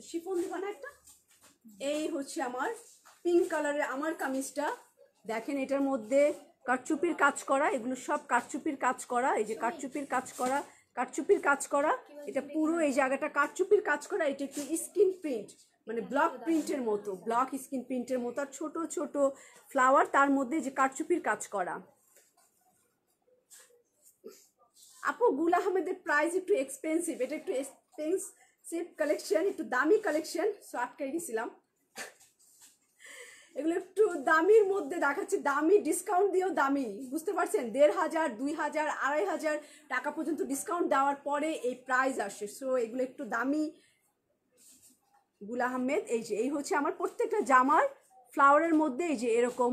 শিফন দিবা না একটা। এই হচ্ছে আমার পিঙ্ক কালারের আমার কামিজটা, দেখেন এটার মধ্যে কারচুপির কাজ করা, এগুলো সব কারচুপির কাজ করা। এই যে কারচুপির কাজ করা, কারচুপির কাজ করা, এটা পুরো এই জায়গাটা কারচুপির কাজ করা। এটা একটু স্কিন প্রিন্ট, মানে ব্লক প্রিন্টের মতো, ব্লক স্কিন প্রিন্টের মতো, আর ছোট ছোট ফ্লাওয়ার, তার মধ্যে যে কারচুপির কাজ করা। আপু গুল আহমেদের প্রাইস একটু এক্সপেন্সিভ, এটা একটু এক্সপেন্সিভ কালেকশন, একটু দামি কালেকশন। সো আটকাই গেছিলাম, এগুলো একটু দামির মধ্যে দেখাচ্ছি, দামি ডিসকাউন্ট দিয়েও দামি, বুঝতে পারছেন? 1500, 2000, 2500 টাকা পর্যন্ত ডিসকাউন্ট দেওয়ার পরে এই প্রাইস আসে। সো এগুলো একটু দামি গুল আহমেদ। এই যে এই হচ্ছে আমার প্রত্যেকটা জামার ফ্লাওয়ারের মধ্যে এই যে এরকম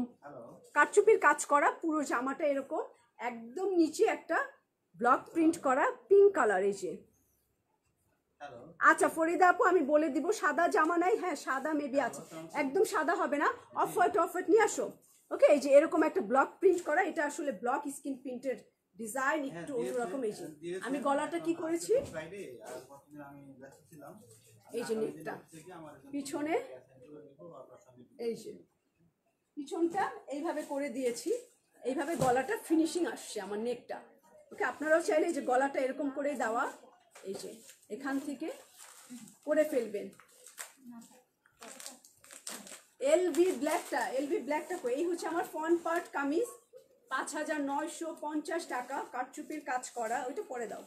কারচুপির কাজ করা, পুরো জামাটা এরকম, একদম নিচে একটা ব্লক প্রিন্ট করা পিঙ্ক কালার। এই যে আচ্ছা ফরিদা আপু, আমি বলে দিব, সাদা জামা নাই? হ্যাঁ, সাদা মেবি আছে, একদম সাদা হবে না, অফ হোয়াইট, অফ হোয়াইট নিয়ে আসো। ওকে, এই যে এরকম একটা ব্লক প্রিন্ট করা, এটা আসলে ব্লক স্কিন প্রিন্টের ডিজাইন, একটু অন্যরকম। এই যে আমি গলাটা কি করেছি, এই যে নেকটা পিছনে, এই যে পিছনটা এইভাবে করে দিয়েছি, এইভাবে গলাটা ফিনিশিং আসছে আমার নেকটা। ওকে, আপনারাও চাইলে এই যে গলাটা এরকম করে দেওয়া, এই যে এখান থেকে করে ফেলবেন। এলভি ব্ল্যাকটা, এলভি ব্ল্যাকটা এই হচ্ছে আমার ফ্রন্ট পার্ট কামিজ, 5950 টাকা, কারচুপির কাজ করা। ওইটা পরে দাও।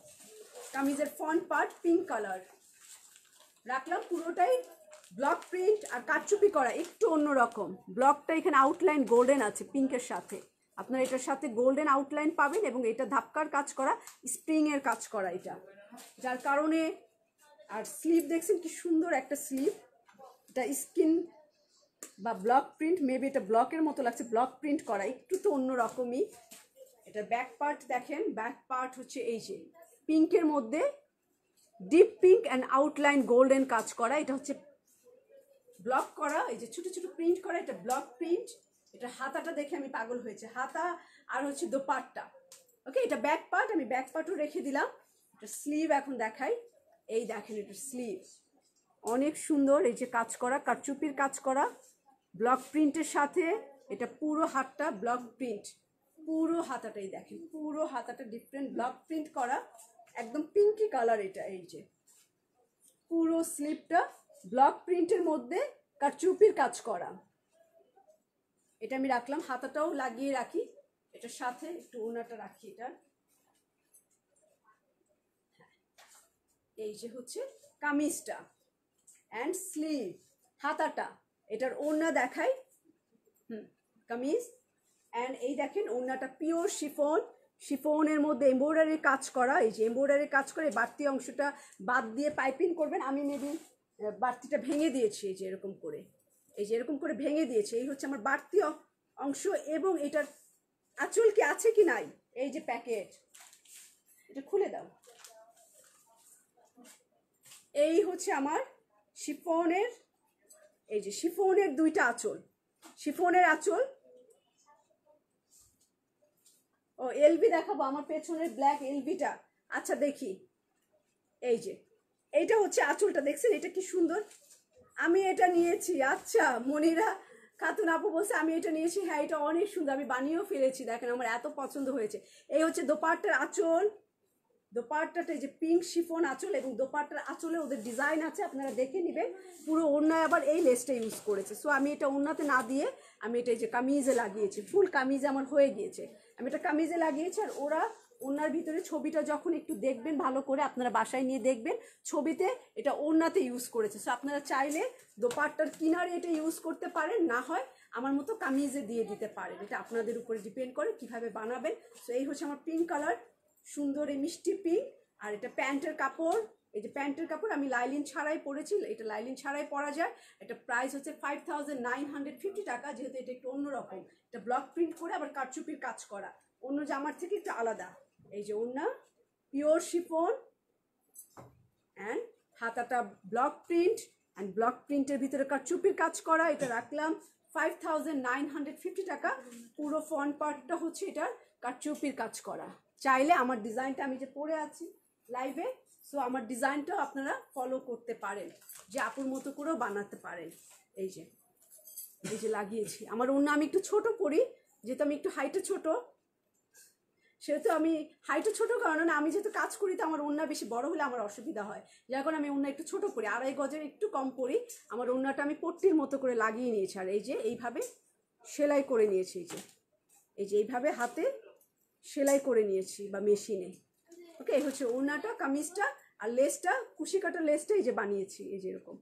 কামিজের ফ্রন্ট পার্ট পিঙ্ক কালার রাখলাম, পুরোটাই ব্লক প্রিন্ট আর কারচুপি করা, একটু অন্যরকম। ব্লকটা এখানে আউটলাইন গোল্ডেন আছে পিঙ্কের সাথে, আপনার এটার সাথে গোল্ডেন আউটলাইন পাবেন, এবং এটা ধাপকার কাজ করা, স্প্রিং এর কাজ করা, এটা যার কারণে। আর স্লিভ দেখছেন কি সুন্দর একটা স্লিভ, এটা স্কিন বা ব্লক প্রিন্ট, মেবি এটা ব্লকের মতো লাগছে, ব্লক প্রিন্ট করা, একটু তো অন্যরকমই। এটা ব্যাক পার্ট দেখেন, ব্যাক পার্ট হচ্ছে এই যে পিঙ্কের মধ্যে deep pink and outline golden কাজ করা, এটা হচ্ছে ব্লক করা, এই যে ছোট ছোট প্রিন্ট করা, এটা ব্লক প্রিন্ট। এটা হাতাটা দেখে আমি পাগল হয়েছে, হাতা আর হচ্ছে দোপাট্টা। ওকে, এটা ব্যাক পার্ট, আমি ব্যাক পার্টও রেখে দিলাম। এটা স্লিভ এখন দেখাই, এই দেখেন এটা স্লিভ, অনেক সুন্দর। এই যে কাজ করা, কারচুপির কাজ করা ব্লক প্রিন্টের সাথে, এটা পুরো হাতটা ব্লক প্রিন্ট, পুরো হাতাটাই দেখেন, পুরো হাতাটা ডিফারেন্ট ব্লক প্রিন্ট করা, একদম পিঙ্কি কালার। এটা এই যে পুরো স্লিভটা ব্লক প্রিন্টের মধ্যে কারচুপির কাজ করা। এটা আমি রাখলাম, হাতাটাও লাগিয়ে রাখি, এটার সাথে একটু ওনাটা রাখি। এটা এই যে হচ্ছে কামিজটা, অ্যান্ড স্লিভ, হাতাটা। এটার ওড়না দেখাই, কামিজ। অ্যান্ড এই দেখেন ওড়নাটা পিওর শিফন, শিফনের মধ্যে এমব্রয়ডারির কাজ করা। এই যে এমব্রয়ডারির কাজ করে বাড়তি অংশটা বাদ দিয়ে পাইপিং করবেন। আমি মেবি বাড়তিটা ভেঙে দিয়েছি, এই যে এরকম করে, এই যে এরকম করে ভেঙে দিয়েছি। এই হচ্ছে আমার বাড়তি অংশ। এবং এটার আঁচল কি আছে কি নাই, এই যে প্যাকেট, এটা খুলে দাও। এই হচ্ছে আমার শিফনের, এই যে শিফনের দুইটা আঁচল, শিফনের আঁচল। ও এলবি দেখাবো, আমার পেছনের ব্ল্যাক এলবিটা। আচ্ছা দেখি, এই যে এইটা হচ্ছে আঁচলটা, দেখছেন এটা কি সুন্দর। আমি এটা নিয়েছি। আচ্ছা, মনিরা খাতুন আপু বলছে আমি এটা নিয়েছি। হ্যাঁ, এটা অনেক সুন্দর, আমি বানিয়েও ফেলেছি। দেখেন আমার এত পছন্দ হয়েছে। এই হচ্ছে দোপাট্টার আঁচল, দোপাট্টাটা এই যে পিঙ্ক শিফন আঁচল, এবং দোপাট্টার আঁচলে ওদের ডিজাইন আছে, আপনারা দেখে নেবেন। পুরো ওড়নায় আবার এই লেসটা ইউজ করেছে। সো আমি এটা ওড়নাতে না দিয়ে আমি এটা এই যে কামিজে লাগিয়েছি, ফুল কামিজে আমার হয়ে গিয়েছে। আমি এটা কামিজে লাগিয়েছি। আর ওরা ওড়নার ভিতরে ছবিটা যখন একটু দেখবেন ভালো করে, আপনারা বাসায় নিয়ে দেখবেন, ছবিতে এটা ওড়নাতে ইউজ করেছে। সো আপনারা চাইলে দোপাট্টার কিনারে এটা ইউজ করতে পারেন, না হয় আমার মতো কামিজে দিয়ে দিতে পারেন। এটা আপনাদের উপরে ডিপেন্ড করে কিভাবে বানাবেন। সো এই হচ্ছে আমার পিঙ্ক কালার, সুন্দর এই মিষ্টি পিঙ্ক। আর এটা প্যান্টের কাপড়, এই যে প্যান্টের কাপড় আমি লাইলিন ছাড়াই পরেছি। এটা লাইলিন ছাড়াই পরা যায়। এটা প্রাইস হচ্ছে 5950 টাকা। যেহেতু এটা একটু অন্যরকম, এটা ব্লক প্রিন্ট করে আবার কারচুপির কাজ করা, অন্য জামার থেকে একটু আলাদা। এই যে ওড়না পিওর শিফন, অ্যান্ড হাতাটা ব্লক প্রিন্ট, অ্যান্ড ব্লক প্রিন্টের ভিতরে কারচুপির কাজ করা। এটা রাখলাম 5950 টাকা। পুরো ফ্রন্ট পার্টটা হচ্ছে এটার কারচুপির কাজ করা। চাইলে আমার ডিজাইনটা, আমি যে পরে আছি লাইভে, সো আমার ডিজাইনটাও আপনারা ফলো করতে পারেন, যে আপুর মতো করেও বানাতে পারেন। এই যে, এই যে লাগিয়েছি। আমার ওড়না আমি একটু ছোট পরি, যেহেতু আমি একটু হাইটে ছোট, সেহেতু আমি হাইটে ছোট কারণে আমি যেহেতু কাজ করি, তো আমার ওড়না বেশি বড় হলে আমার অসুবিধা হয়, যার কারণে আমি ওড়না একটু ছোট পরি, 2.5 গজের একটু কম পরি। আমার ওড়নাটা আমি পট্টির মতো করে লাগিয়ে নিয়েছি। আর এই যে এইভাবে সেলাই করে নিয়েছি, এই যে, এই যে এইভাবে হাতে সেলাই করে নিয়েছি বা মেশিনে। ওকে, এই হচ্ছে ওড়নাটা, কামিজটা। আর লেসটা কুশি কাটার লেসটা এই যে বানিয়েছি, এই যে এরকম,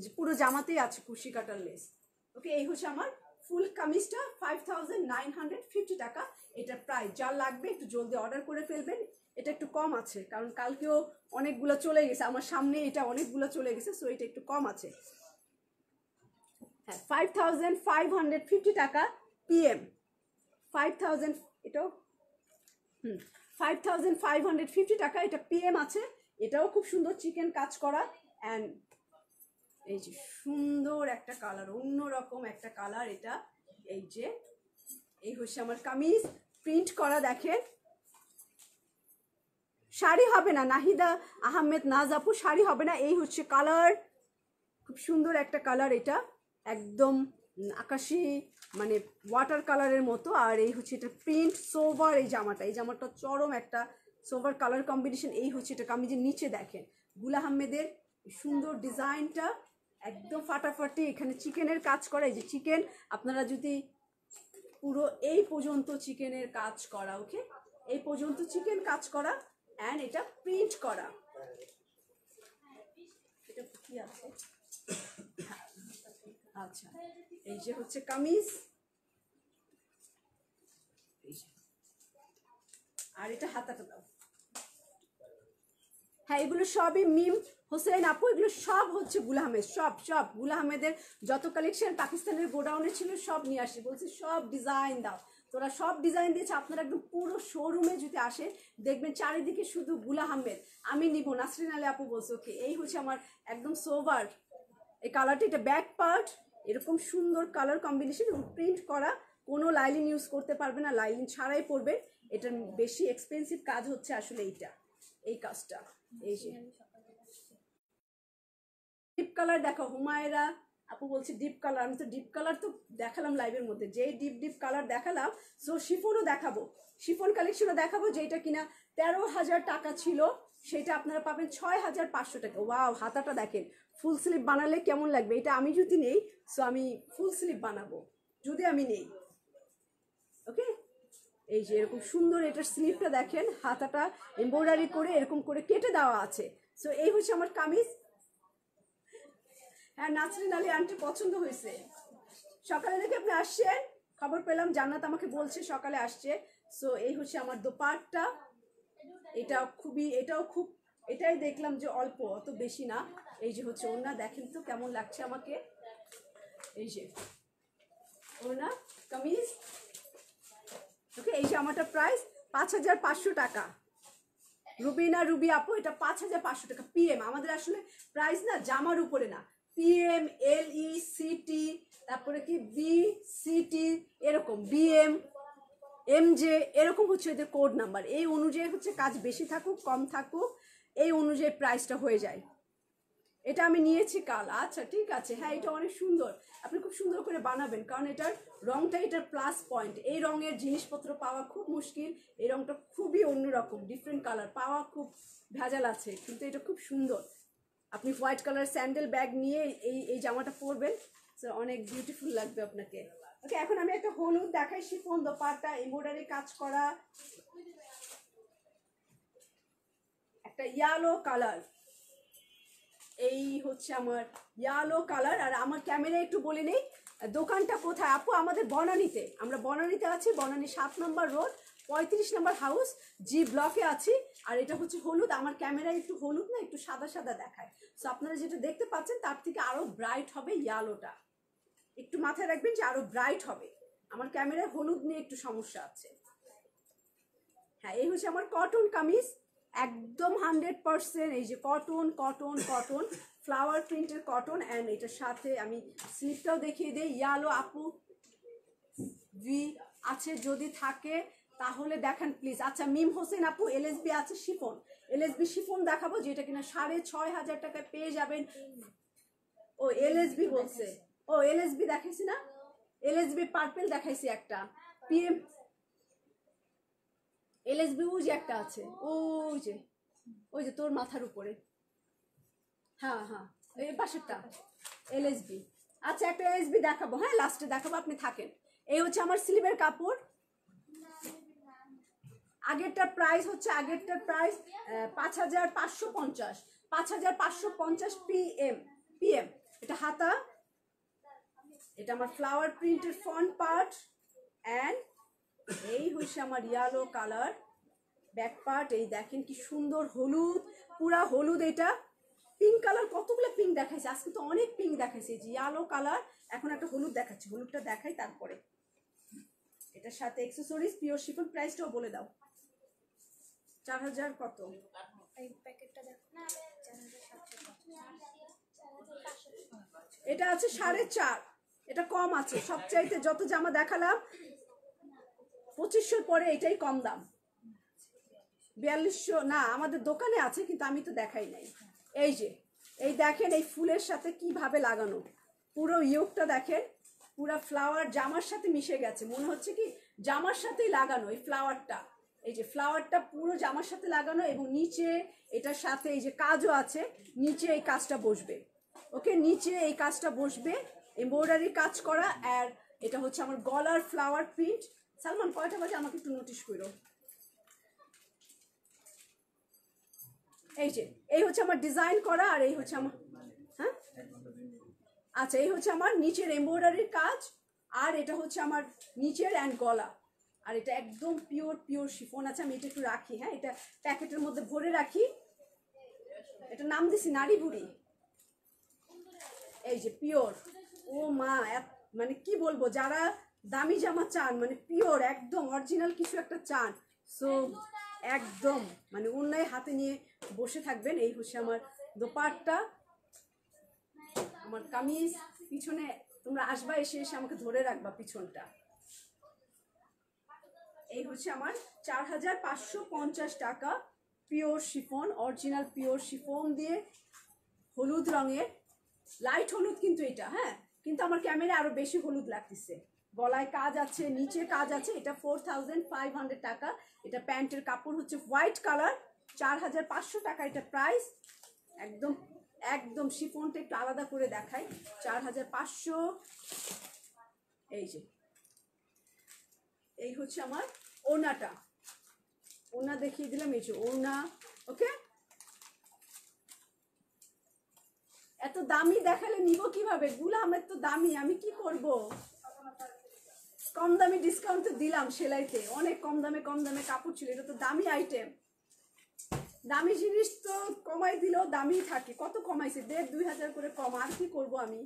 যে পুরো জামাতেই আছে কুশি কাটার লেস। ওকে, এই হচ্ছে আমার ফুল কামিজটা, 5950 টাকা এটা প্রাইস। যার লাগবে একটু জলদি অর্ডার করে ফেলবেন। এটা একটু কম আছে, কারণ কালকেও অনেকগুলো চলে গেছে আমার সামনে, এটা অনেকগুলো চলে গেছে। সো এটা একটু কম আছে। হ্যাঁ, 5550 টাকা পিএম। 5000, এটাও 5550 টাকা, এটা পিএম আছে। এটাও খুব সুন্দর চিকেন কাজ করা। অ্যান্ড এই যে সুন্দর একটা কালার, অন্যরকম একটা কালার এটা। এই যে এই হচ্ছে আমার কামিজ, প্রিন্ট করা। দেখেন, শাড়ি হবে না, নাহিদা আহমেদ নাজ আপু, শাড়ি হবে না। এই হচ্ছে কালার, খুব সুন্দর একটা কালার এটা, একদম আকাশি মানে ওয়াটার কালারের মতো। আর এই হচ্ছে এটা প্রিন্ট সোভার। এই জামাটা, এই জামাটা চরম একটা সোভার কালার কম্বিনেশন। এই হচ্ছে এটা কামিজের নিচে দেখেন গুল আহমেদের সুন্দর ডিজাইনটা, একদম ফাটাফাটি। এখানে চিকেনের কাজ করা, এই যে চিকেন, আপনারা যদি পুরো এই পর্যন্ত চিকেনের কাজ করা, ওকে, এই পর্যন্ত চিকেন কাজ করা, অ্যান্ড এটা প্রিন্ট করা। এটা কি আছে, আচ্ছা, এই যে হচ্ছে কামিজ, আর এটা হাতাটা দাও। হ্যাঁ, এগুলো সবই মিম হোসেন আপু, এগুলো সব হচ্ছে গুল আহমেদ, সব সব গুল আহমেদের যত কালেকশন পাকিস্তানের গোডাউনে ছিল সব নিয়ে আসি, বলছি সব ডিজাইন দাও। তোরা সব ডিজাইন দিয়েছে। আপনারা একদম পুরো শোরুমে যদি আসেন, দেখবেন চারিদিকে শুধু গুল আহমেদ। আমি নিব, নাসরিন আলী আপু বলছে। ওকে, এই হচ্ছে আমার একদম সোভার এই কালারটা। এটা ব্যাক পার্ট, এরকম সুন্দর কালার কম্বিনেশন, প্রিন্ট করা। কোনো লাইলিন ইউজ করতে পারবে না, লাইলিন ছাড়াই পরবে। এটার বেশি এক্সপেন্সিভ কাজ হচ্ছে আসলে এইটা, এই কাজটা। এই যে ডিপ কালার দেখো, হুমায়রা আপু বলছে ডিপ কালার। আমি তো ডিপ কালার তো দেখালাম লাইভের মধ্যে, যেই ডিপ ডিপ কালার দেখালাম। সো শিফনও দেখাবো, শিফন কালেকশনও দেখাবো, যেটা কিনা 13,000 টাকা ছিল, সেটা আপনারা পাবেন 6,500 টাকা। ওয়াও, হাতাটা দেখেন, ফুল স্লিভ বানালে কেমন লাগবে। এটা আমি যদি নেই, সো আমি ফুল স্লিভ বানাবো যদি আমি নেই। ওকে, এই যে এরকম সুন্দর এটার স্লিভটা দেখেন, হাতাটা এমব্রয়ডারি করে এরকম করে কেটে দেওয়া আছে। সো এই হচ্ছে আমার কামিজ। হ্যাঁ, নাসরিন আলী আন্টি পছন্দ হয়েছে। সকালে দেখে আপনি আসছেন, খবর পেলাম জান্নাত আমাকে বলছে সকালে আসছে। সো এই হচ্ছে আমার দোপাট্টা, এটা খুবই, এটাও খুব, এটাই দেখলাম যে অল্প, অত বেশি না। এই যে হচ্ছে ওড়না, দেখেন তো কেমন লাগছে আমাকে। এই যে ওড়না, কামিজ। ওকে, এই যে আমারটা প্রাইস 5500 টাকা। রুবিনা রুবি আপু, এটা 5500 টাকা পিএম। আমাদের আসলে প্রাইস না জামার উপরে না, পিএম, এল ই, সিটি, তারপরে কি বি, সিটি, এরকম বিএম, এমজে, এরকম হচ্ছে এদের কোড নাম্বার। এই অনুযায়ী হচ্ছে কাজ বেশি থাকুক কম থাকুক, এই অনুযায়ী প্রাইসটা হয়ে যায়। এটা আমি নিয়েছি কাল। আচ্ছা ঠিক আছে, হ্যাঁ এটা অনেক সুন্দর, আপনি খুব সুন্দর করে বানাবেন, কারণ এটার রংটা এটার প্লাস পয়েন্ট। এই রঙের জিনিসপত্র পাওয়া খুব মুশকিল, এই রংটা খুবই অন্যরকম, ডিফারেন্ট কালার পাওয়া খুব ভেজাল আছে, কিন্তু এটা খুব সুন্দর। আপনি হোয়াইট কালার স্যান্ডেল ব্যাগ নিয়ে এই এই জামাটা পরবেন, অনেক বিউটিফুল লাগবে আপনাকে। ওকে, এখন আমি একটা হলুদ দেখাই, শিফন দোপাট্টা, এমব্রয়ডারি কাজ করা, একটা ইয়েলো কালার। এই হচ্ছে আমার ইয়েলো কালার। আর আমার ক্যামেরা একটু বলে নেই দোকানটা কোথায় আপু। আমাদের বনানীতে, আমরা বনানীতে আছি, বনানী 7 নম্বর রোড 35 নম্বর হাউস, জি ব্লকে আছি। আর এটা হচ্ছে হলুদ, আমার ক্যামেরায় একটু হলুদ না একটু সাদা সাদা দেখায়। সো আপনারা যেটা দেখতে পাচ্ছেন তার থেকে আরো ব্রাইট হবে ইয়েলোটা, একটু মাথায় রাখবেন যে আরো ব্রাইট হবে। আমার ক্যামেরায় হলুদ নিয়ে একটু সমস্যা আছে। হ্যাঁ, এই হচ্ছে আমার কটন কামিজ, একদম 100%। এই যে কটন কটন কটন, ফ্লাওয়ার প্রিন্টের কটন। অ্যান্ড এটার সাথে আমি স্লিপটাও দেখিয়ে দিই। ইয়ালো আপু ভি আছে, যদি থাকে তাহলে দেখান প্লিজ। আচ্ছা, মিম হোসেন আপু, এলএসবি আছে শিফন, এলএসবি শিফন দেখাবো, যেটা কিনা 6500 টাকায় পেয়ে যাবেন। ও এলএসবি বলছে, ও এলএসবি দেখাইছি না, এলএসবি পার্পেল দেখাইছি একটা, পিএম এলএসবি ওই যে একটা আছে, ওই যে ওই যে তোর মাথার উপরে, হ্যাঁ হ্যাঁ এই পাশেরটা এলএসবি। আচ্ছা, একটা এলএসবি দেখাবো, হ্যাঁ লাস্টে দেখাবো, আপনি থাকেন। এই হচ্ছে আমার স্লিভের কাপড়। আগেরটার প্রাইস হচ্ছে, আগেরটার প্রাইস 5550, 5550 পিএম, পিএম। এটা হাতা, এটা আমার ফ্লাওয়ার প্রিন্টের ফ্রন্ট পার্ট, অ্যান্ড এই হচ্ছে আমার ইয়েলো কালার ব্যাক পার্ট। এই দেখেন কি সুন্দর হলুদ, পুরা হলুদ। এটা পিঙ্ক কালার, কতগুলো পিঙ্ক দেখাইছে আজকে, তো অনেক পিঙ্ক দেখাইছে। যে ইয়েলো কালার, এখন একটা হলুদ দেখাচ্ছি, হলুদটা দেখাই তারপরে। এটার সাথে অ্যাকসেসরিজ পিওর শিফন, প্রাইসটাও বলে দাও। 4000 কত? এই প্যাকেটটা দেখো না, 4750। এটা আছে 4.5, এটা কম আছে সবচাইতে। যত জামা দেখালাম 2500 পরে এটাই কম দাম। 4200 না, আমাদের দোকানে আছে কিন্তু আমি তো দেখাই নাই। এই যে এই দেখেন, এই ফুলের সাথে কিভাবে লাগানো, পুরো ইয়োগটা দেখেন, পুরো ফ্লাওয়ার জামার সাথে মিশে গেছে, মনে হচ্ছে কি জামার সাথেই লাগানো এই ফ্লাওয়ারটা। এই যে ফ্লাওয়ারটা পুরো জামার সাথে লাগানো, এবং নিচে এটার সাথে এই যে কাজও আছে, নিচে এই কাজটা বসবে। ওকে, নিচে এই কাজটা বসবে, এমব্রয়ডারি কাজ করা। আর এটা হচ্ছে আমার গলার ফ্লাওয়ার প্রিন্ট। সালমান কয়টা বাজে আমাকে একটু নোটিশ করো। এই যে এই হচ্ছে আমার ডিজাইন করা, আর এই হচ্ছে আমার, হ্যাঁ আচ্ছা, এই হচ্ছে আমার নিচের এমব্রয়ডারির কাজ, আর এটা হচ্ছে আমার নিচের অ্যান্ড গলা। আর এটা একদম পিওর পিওর শিফন আছে। আমি এটা একটু রাখি, হ্যাঁ এটা প্যাকেটের মধ্যে ভরে রাখি। এটা নাম দিছি নারী বুড়ি। এই যে পিওর, ও মা, মানে কি বলবো, যারা দামি জামা চান, মানে পিওর একদম অরিজিনাল কিছু একটা চান, সো একদম মানে অন্যায় হাতে নিয়ে বসে থাকবেন। এই হচ্ছে আমার দোপাট্টা, আমার কামিজ। পিছনে তোমরা আসবা, এসে এসে আমাকে ধরে রাখবা পিছনটা। এই হচ্ছে আমার 4550 টাকা pure chiffon, original pure chiffon দিয়ে হলুদ রঙের, লাইট হলুদ কিন্তু এটা, হ্যাঁ কিন্তু আমার ক্যামেরা আরো বেশি হলুদ লাগতেছে। গলায় কাজ আছে, নিচে কাজ আছে। এটা 4500 টাকা। এটা প্যান্টের কাপড় হচ্ছে হোয়াইট কালার, 4500 টাকা এটা প্রাইস। একদম একদম শিফনটা একটু আলাদা করে দেখাই, 4500। এই যে এই হচ্ছে আমার ওড়নাটা, ওড়না দেখিয়ে দিলাম, এই যে ওড়না। ওকে, এত এত দামি দেখালে নিব কিভাবে? গুল আহমেদ তো দামি, আমি কি করব? কম দামি ডিসকাউন্ট তো দিলাম সেলাইতে, অনেক কম দামে কাপড় ছিল, এটা তো দামি আইটেম। দামি জিনিস তো কমাই দিলেও দামি থাকে। কত কমাইছে? 1,500-2,000 করে কম। আর কি করব আমি?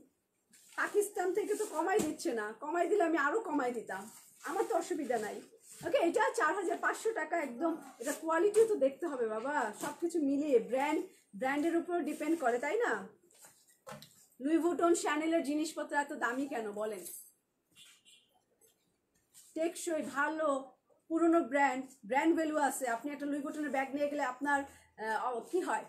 পাকিস্তান থেকে তো কমাই দিচ্ছে না, কমাই দিলে আমি আরো কমাই দিতাম, আমার তো অসুবিধা নাই। ওকে, এটা 4,500 টাকা একদম। এটা কোয়ালিটিও তো দেখতে হবে বাবা, সবকিছু মিলিয়ে ব্র্যান্ডের উপর ডিপেন্ড করে, তাই না? লুই ভুটন, শ্যানেলের জিনিসপত্র এত দামি কেন বলেন? টেকসই, ভালো, পুরনো ব্র্যান্ড ভ্যালু আছে। আপনি একটা লুই ভুটনের ব্যাগ নিয়ে গেলে আপনার কি হয়?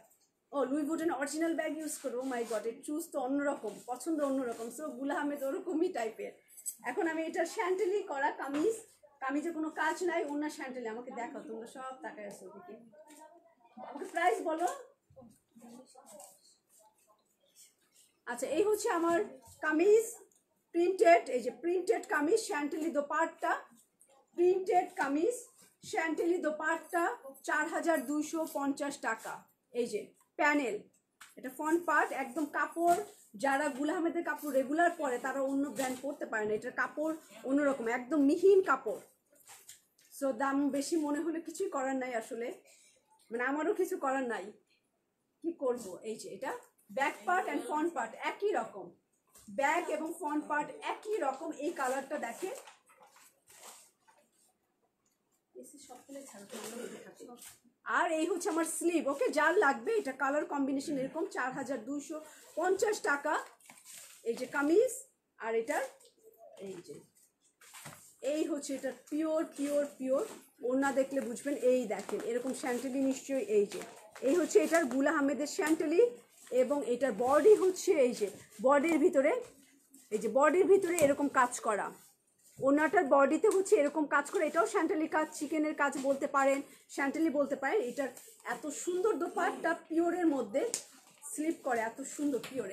ও, লুই ভুটন অরিজিনাল ব্যাগ ইউজ করবো, মাই গড, এর চুজ তো অন্যরকম, পছন্দ অন্যরকম। সো গুল আহমেদ ওরকমই টাইপের। এখন আমি এটা শ্যান্টেলি করা কামিজে কোনো কাজ নাই, অন্য শ্যান্টেলি। আমাকে দেখো, তোমরা সব তাকায় আছো ওদিকে, আমাকে প্রাইস বলো। আচ্ছা, এই হচ্ছে আমার কামিজ, প্রিন্টেড, এই যে প্রিন্টেড কামিজ, শ্যান্টেলি দোপাট্টা, প্রিন্টেড কামিজ, শ্যান্টেলি দোপাট্টা, 4,250 টাকা। এই যে প্যানেল, এটা ফ্রন্ট পার্ট, একদম কাপড়, যারা গুল আহমেদের কাপড় রেগুলার পরে তারা অন্য ব্র্যান্ড পরতে পারে না, এটার কাপড় অন্যরকম, একদম মিহিন কাপড়। সো দাম বেশি মনে হলে কিছুই করার নাই আসলে, মানে আমারও কিছু করার নাই, কি করব। এই যে এটা back part and front part একই রকম, ব্যাক এবং ফ্রন্ট পার্ট একই রকম। এই কালারটা দেখে, আর এই হচ্ছে আমার স্লিভ। ওকে, যার লাগবে এটা কালার কম্বিনেশন এরকম, 4,250 টাকা। এই যে কামিজ, আর এটার এই হচ্ছে এটা পিওর পিওর পিওর। ওড়না দেখলে বুঝবেন, এই দেখেন এরকম শ্যান্টেলি নিশ্চয়ই। এই হচ্ছে এটার গুল আহমেদের শ্যান্টেলি, এবং এটার বডি হচ্ছে এই যে বডির ভিতরে এরকম কাজ করা। ওনাটার বডিতে হচ্ছে এরকম কাজ করে, এটাও শ্যান্টেলি কাজ, চিকেনের কাজ বলতে পারেন, শ্যান্টেলি বলতে পারেন। এটার এত সুন্দর দোপাট্টা, পিওরের মধ্যে স্লিপ করে, এত সুন্দর পিওর।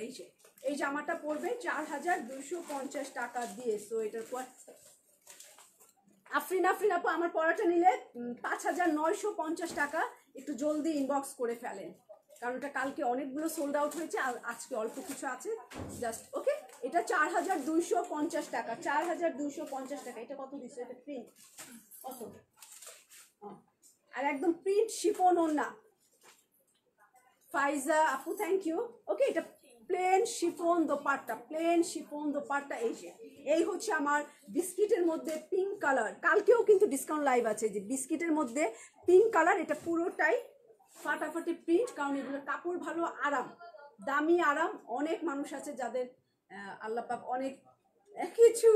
এই জামাটা পড়বে 4,250 টাকা দিয়ে। সো এটার পর আফরিন আপু, আমার পড়াটা নিলে 5,950 টাকা। একটু জলদি ইনবক্স করে ফেলেন, কারণ এটা কালকে অনেকগুলো সোল্ড আউট হয়েছে, আর আজকে অল্প কিছু আছে জাস্ট। ওকে, এটা 4,250 টাকা, 4,250 টাকা। এটা কত দিচ্ছে? এটা প্রিন্ট কত? আর একদম প্রিন্ট শিফন ওড়না। ফাইজা আপু, থ্যাংক ইউ। ওকে, এটা plain chiffon dupatta, plain chiffon dupatta. এই হচ্ছে আমার বিস্কিটের মধ্যে পিঙ্ক কালার, কালকেও কিন্তু ডিসকাউন্ট লাইভ আছে। যে বিস্কিটের মধ্যে পিঙ্ক কালার, এটা পুরোটাই ফাটাফাটি প্রিন্ট, কারণ এগুলো কাপড় ভালো, আরাম, দামি আরাম। অনেক মানুষ আছে যাদের আল্লাহ পাক অনেক কিছু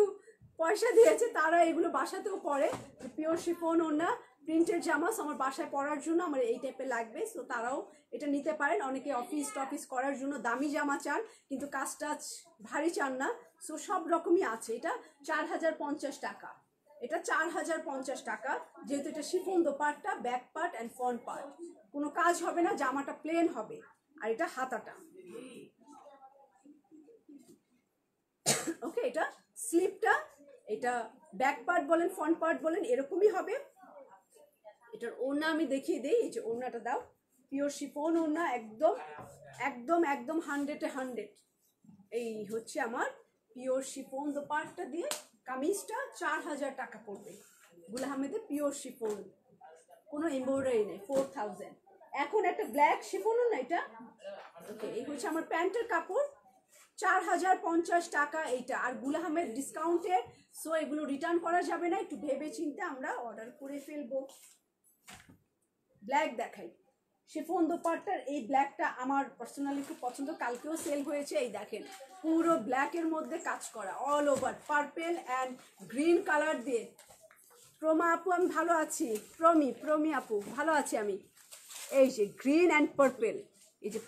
পয়সা দিয়েছে, তারা এগুলো বাসাতেও পরে। পিওর শিফন ওড়না, প্রিন্টের জামা আমার বাসায় পরার জন্য আমার এই টাইপের লাগবে। সো তারাও এটা নিতে পারেন। অনেকে অফিস করার জন্য দামি জামা চান, কিন্তু কাজ টাজ ভারী চান না। সো সব রকমই আছে। এটা 4,050 টাকা, এটা 4,050 টাকা। যেহেতু এটা chiffon dupatta, back part and front part, কোনো কাজ হবে না, জামাটা প্লেন হবে। আর এটা হাতাটা, ওকে, এটা স্লিপটা, এটা ব্যাক পার্ট বলেন ফ্রন্ট পার্ট বলেন এরকমই হবে। এটার ওড়না আমি দেখিয়ে দিই। এই যে ওড়নাটা দাও, পিওর শিফন ওড়না, একদম একদম একদম 100-এ 100। এই হচ্ছে আমার পিওর শিফন দোপাট্টা দিয়ে কামিজটা 4,000 টাকা পড়বে। গুল আহমেদের পিওর শিফন, কোনো এমব্রয়ডারি নেই, 4,000। এখন একটা ব্ল্যাক শিফন না এটা। ওকে, এই হচ্ছে আমার প্যান্টের কাপড়, 4,050 টাকা এইটা। আর গুল আহমেদ ডিসকাউন্টে, সো এগুলো রিটার্ন করা যাবে না, একটু ভেবে চিন্তে আমরা অর্ডার করে ফেলবো। ব্ল্যাক দেখাই, শিফন দোপাট্টার এই ব্ল্যাকটা আমার পার্সোনালি খুব পছন্দ, কালকেও সেল হয়েছে। এই দেখেন পুরো ব্ল্যাকের মধ্যে কাজ করা, all over purple and green colour দিয়ে। প্রমা আপু, আমি ভালো আছি। প্রমি আপু, ভালো আছি আমি। এই যে গ্রিন অ্যান্ড পার্পেল, এই যে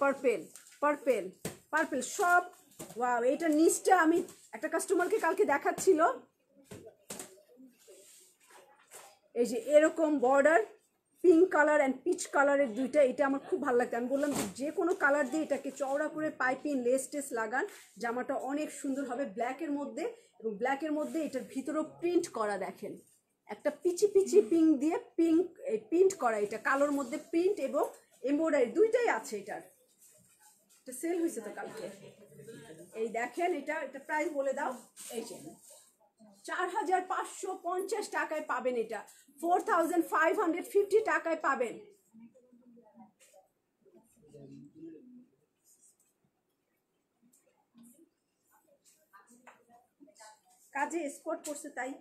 পার্পেল সব। ওয়াও, এইটা নিচটা আমি একটা কাস্টমারকে কালকে দেখাচ্ছিল, এই যে এরকম border, pink colour and peach কালারের দুইটা। এটা আমার খুব ভালো লাগতো। আমি বললাম যে কোনো কালার দিয়ে এটাকে চওড়া করে পাইপিং লেস টেস লাগান, জামাটা অনেক সুন্দর হবে ব্ল্যাকের মধ্যে। এবং ব্ল্যাকের মধ্যে এটার ভিতরেও প্রিন্ট করা, দেখেন একটা পিচি পিঙ্ক দিয়ে প্রিন্ট করা। এটা কালোর মধ্যে প্রিন্ট এবং এমব্রয়ডারি দুইটাই আছে এটার। এটা সেল হয়েছে তো কালকে। এই দেখেন, এটা প্রাইস বলে দাও। এই যে 4550 টাকায় পাবেন, এটা 4550 টাকায় পাবেন। কাজে স্পট করছে তাই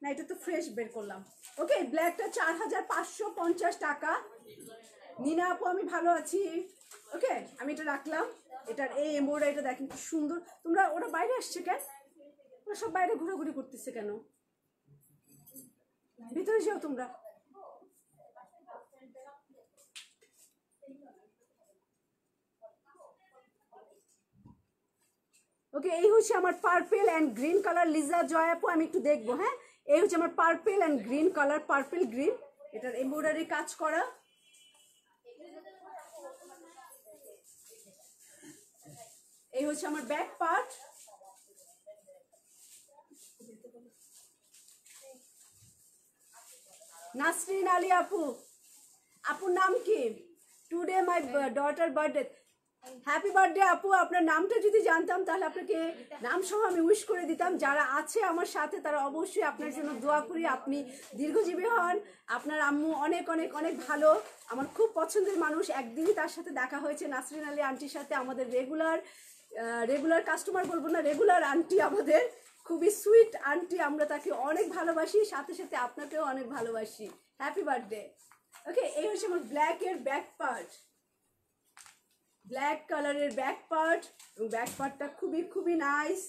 না, এটা তো ফ্রেশ বের করলাম। ওকে, ব্ল্যাকটা 4550 টাকা। নিনা আপু আমি ভালো আছি। ওকে, আমি এটা রাখলাম। এটার এই এমব্রয়ডারিটা দেখেন কি সুন্দর। তোমরা ওরা বাইরে আসছে কেন? ওরা সব বাইরে ঘোরাঘুরি করতেছে কেন? ভিতরে যাও তোমরা। ওকে, এই হচ্ছে আমার purple and green colour. Liza Joy আপু আমি একটু দেখবো। হ্যাঁ, এই হচ্ছে আমার purple and green colour, purple green. এটার এমব্রয়ডারি কাজ করা। এই হচ্ছে আমার ব্যাক পার্ট। নাসরিন আলী আপু, আপুর নাম কি? Today my daughter birthday. Happy birthday আপু। আপনার নামটা যদি জানতাম তাহলে আপনাকে নাম সহ আমি উইশ করে দিতাম। যারা আছে আমার সাথে তারা অবশ্যই আপনার জন্য দোয়া করি, আপনি দীর্ঘজীবী হন। আপনার আম্মু অনেক অনেক অনেক ভালো, আমার খুব পছন্দের মানুষ। একদিনই তার সাথে দেখা হয়েছে, নাসরিন আলী আন্টির সাথে, আমাদের রেগুলার কাস্টমার বলবো না, রেগুলার আন্টি আমাদের, খুবই সুইট আন্টি। আমরা তাকে অনেক ভালোবাসি, সাথে সাথে আপনাকেও অনেক ভালোবাসি। Happy birthday. ওকে, এই হচ্ছে আমার ব্ল্যাকের ব্যাক পার্ট, ব্ল্যাক কালারের ব্যাক পার্ট, এবং ব্যাক পার্টটা খুবই খুবই নাইস।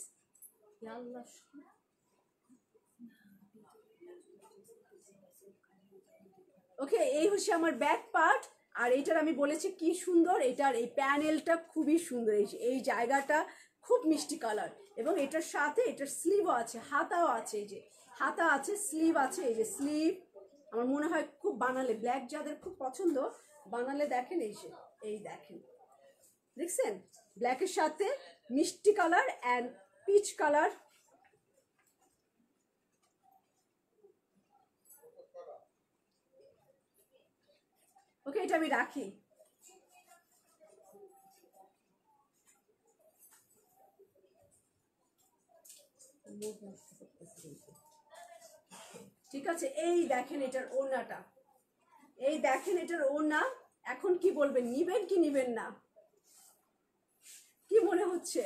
ওকে, এই হচ্ছে আমার ব্যাক পার্ট। আর এইটার আমি বলেছি কি সুন্দর, এটার এই প্যানেলটা খুবই সুন্দর। এই জায়গাটা খুব মিষ্টি কালার, এবং এটার সাথে এটার স্লিভও আছে, হাতাও আছে। এই যে হাতা আছে, স্লিভ আছে। এই যে স্লিভ আমার মনে হয় খুব বানালে, ব্ল্যাক যাদের খুব পছন্দ বানালে দেখেন, এই দেখেন, দেখছেন ব্ল্যাকের সাথে মিষ্টি কালার অ্যান্ড পিচ কালার। ওকে, এটা আমি রাখি। ঠিক আছে, এই দেখেন এটার ওড়নাটা, এই দেখেন এটার ওড়না। এখন কি বলবেন, নিবেন কি নিবেন না? কি মনে হচ্ছে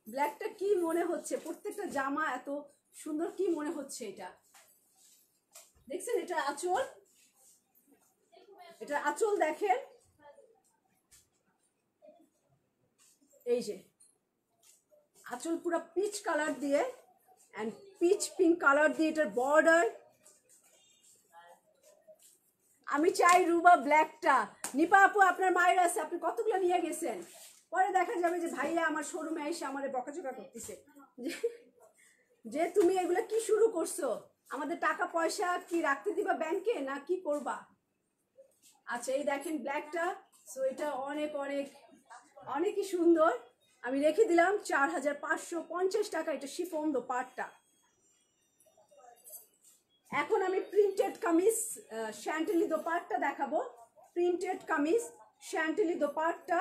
ব্ল্যাকটা, কি মনে হচ্ছে? প্রত্যেকটা জামা এত সুন্দর, কি মনে হচ্ছে এটা? দেখছেন এটা আঁচল, এটা আঁচল দেখেন, এই যে আঁচল পুরো পিচ কালার দিয়ে অ্যান্ড পিচ পিঙ্ক কালার দিয়ে এটার বর্ডার। আমি চাই রুবা ব্ল্যাকটা। নিপা আপু আপনার মায়ের আছে, আপনি কতগুলো নিয়ে গেছেন? পরে দেখা যাবে যে ভাইয়া আমার শোরুমে এসে আমার বকাঝকা করতেছে যে তুমি এগুলো কি শুরু করছো, আমাদের টাকা পয়সা কি রাখতে দিবা ব্যাংকে না কি করবা? আচ্ছা, এই দেখেন ব্ল্যাকটা। সো এটা অনেক অনেক অনেকই সুন্দর। আমি রেখে দিলাম 4550 টাকা। এটা শিফন দোপাট্টা। এখন আমি প্রিন্টেড কামিজ শ্যান্টেলি দোপাট্টা দেখাবো। প্রিন্টেড কামিজ শ্যান্টেলি দোপাট্টা।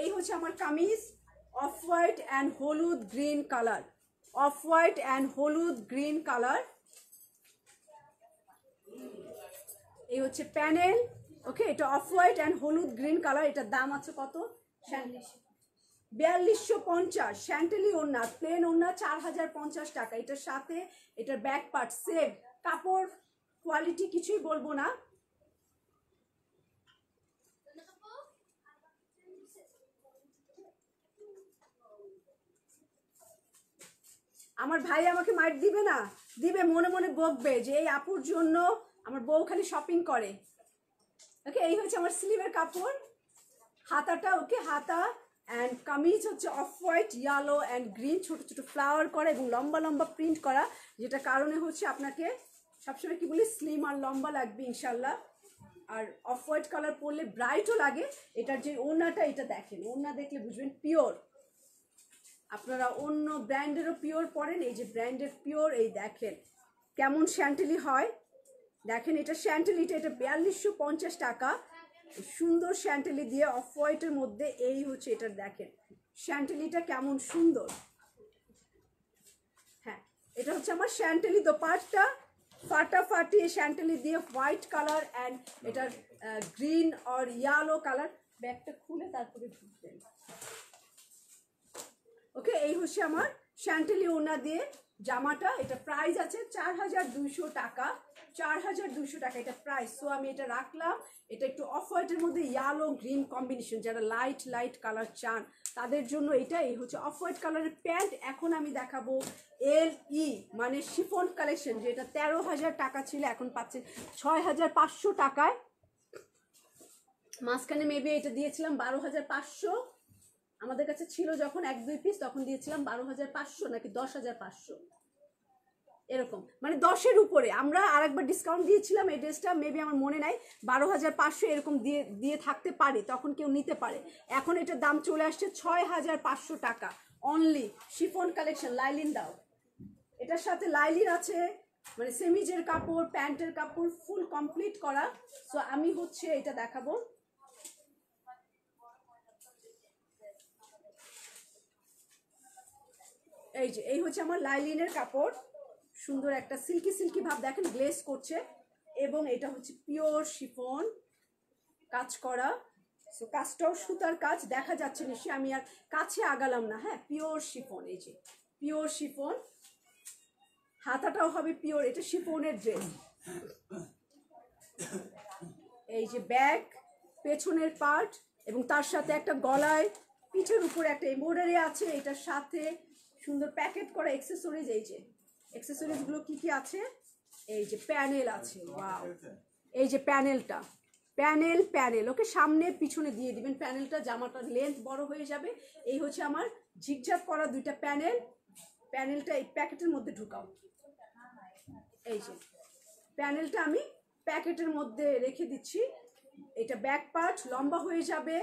এই হচ্ছে আমার কামিজ, অফ হোয়াইট অ্যান্ড হলুদ green colour, off white and হলুদ গ্রিন কালার। এই হচ্ছে প্যানেল। ওকে, এটা অফ হোয়াইট অ্যান্ড হলুদ গ্রিন কালার। এটার দাম আছে কত? 4250। শ্যান্টেলি ওড়না, প্লেন ওড়না 4050 টাকা। এটার সাথে এটার ব্যাক পার্ট সেম, কাপড় কোয়ালিটি কিছুই বলবো না। আমার ভাই আমাকে মাইট দিবে না, দিবে, মনে মনে বকবে যে এই আপুর জন্য আমার বউ খালি শপিং করে। ওকে, এই হচ্ছে আমার স্লিভের কাপড়, হাতাটা। ওকে, হাতা অ্যান্ড কামিজ হচ্ছে off white, yellow and green, ছোট ছোট ফ্লাওয়ার করা এবং লম্বা লম্বা প্রিন্ট করা, যেটা কারণে হচ্ছে আপনাকে সবসময় কি বলি, স্লিম আর লম্বা লাগবে ইনশাল্লাহ। আর অফ হোয়াইট কালার পরলে ব্রাইটও লাগে। এটার যে ওড়নাটা, এটা দেখেন, ওড়না দেখলে বুঝবেন পিওর। আপনারা অন্য ব্র্যান্ডেরও পিওর পরেন, এই যে ব্র্যান্ডের পিওর। এই দেখেন কেমন শ্যান্টেলি হয়, দেখেন এটা শ্যান্টেলিটা, এটা 4250 টাকা। সুন্দর শ্যান্টেলি দিয়ে অফ হোয়াইটের মধ্যে, এই হচ্ছে এটা। দেখেন শ্যান্টেলিটা কেমন সুন্দর। হ্যাঁ, এটা হচ্ছে আমার শ্যান্টেলি দোপাট্টা, ফাটাফাটি শ্যান্টেলি দিয়ে হোয়াইট কালার অ্যান্ড এটার গ্রিন আর ইয়েলো কালার। ব্যাগটা খুলে তারপরে ঢুকবেন। ওকে, এই হচ্ছে আমার শ্যান্টেলি ওড়না দিয়ে জামাটা। এটা প্রাইস আছে 4200 টাকা। 4200 টাকা এটা প্রাইস। সো আমি এটা রাখলাম। এটা একটু অফ হোয়াইটের মধ্যে ইয়েলো গ্রিন কম্বিনেশন, যারা লাইট লাইট কালার চান তাদের জন্য এটা। এই হচ্ছে অফ হোয়াইট কালারের প্যান্ট। এখন আমি দেখাবো LE মানে শিফন কালেকশন, যেটা 13,000 টাকা ছিল, এখন পাচ্ছেন 6,500 টাকায়। মাঝখানে মেবি এটা দিয়েছিলাম 12,500, আমাদের কাছে ছিল যখন 1-2 পিস, তখন দিয়েছিলাম 12,500 নাকি 10,500 এরকম, মানে 10-এর উপরে। আমরা আরেকবার ডিসকাউন্ট দিয়েছিলাম এই ড্রেসটা, মেবি আমার মনে নাই, 12,500 এরকম দিয়ে থাকতে পারে, তখন কেউ নিতে পারে। এখন এটার দাম চলে আসছে 6,500 টাকা অনলি। শিফন কালেকশন, লাইলিন দাও। এটার সাথে লাইলিন আছে, মানে সেমিজের কাপড়, প্যান্টের কাপড়, ফুল কমপ্লিট করা। সো আমি হচ্ছে এটা দেখাবো। এই যে এই হচ্ছে আমার লাইলিনের কাপড়, সুন্দর একটা সিল্কি সিল্কি ভাব, দেখেন গ্লেজ করছে। এবং এটা হচ্ছে পিওর শিফন কাজ করা। সো কাজটাও সুতার কাজ, দেখা যাচ্ছে নিশ্চয়ই, আমি আর কাছে আগালাম না। হ্যাঁ, পিওর শিফন, এই যে পিওর শিফন, হাতাটাও হবে পিওর। এটা শিফনের ড্রেস। এই যে ব্যাগ, পেছনের পার্ট, এবং তার সাথে একটা গলায় পিঠের উপরে একটা এমব্রয়ডারি আছে। এটার সাথে সুন্দর প্যাকেট করা অ্যাক্সেসরিজ। এই যে অ্যাক্সেসরিজগুলো কি কি আছে, এই যে প্যানেল আছে, ওয়াও, এই যে প্যানেলটা, প্যানেল ওকে সামনে পিছনে দিয়ে দিবেন প্যানেলটা, জামাটার লেন্থ বড় হয়ে যাবে। এই হচ্ছে আমার ঝিকঝাক করা দুইটা প্যানেল। প্যানেলটা এই প্যাকেটের মধ্যে ঢুকাও। এই যে প্যানেলটা আমি প্যাকেটের মধ্যে রেখে দিচ্ছি। এটা ব্যাক পার্ট লম্বা হয়ে যাবে।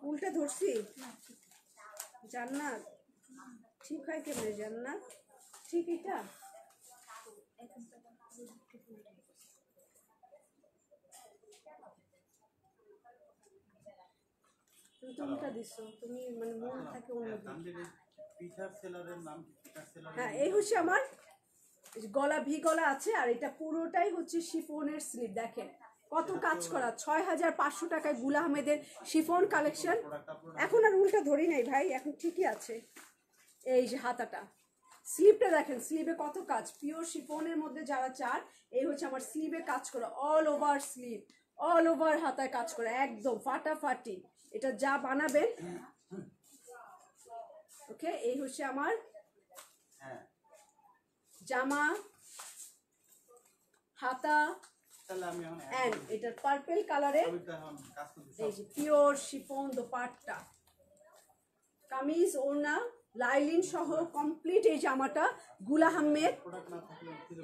উল্টা ধরছি, জান্নাত ঠিক হয় কেমন? জান্নাত ঠিক, এটা তুমি তো উল্টা দিছো, তুমি মানে মন থাকে অন্য। হ্যাঁ, এই হচ্ছে আমার গলা, ভি গলা আছে, আর এটা পুরোটাই হচ্ছে শিফনের স্লিভ। দেখেন কত কাজ করা। 6,500 টাকায় গুল আহমেদের শিফন কালেকশন। এখন আর উল্টা ধরি নাই ভাই, এখন ঠিকই আছে। এই যে হাতাটা, স্লিভটা দেখেন, স্লিভে কত কাজ, পিওর শিফনের মধ্যে যারা চান, এই হচ্ছে আমার স্লিভে কাজ করা, all over sleeve, all over হাতায় কাজ করা, একদম ফাটাফাটি। এটা যা বানাবেন। ওকে, এই হচ্ছে আমার জামা, হাতা, এন্ড এটার পার্পল কালারের এই যে পিওর শিফন দোপাট্টা, কামিজ, ওড়না, লাইলিন সহ কমপ্লিট এই জামাটা গুল আহমেদ।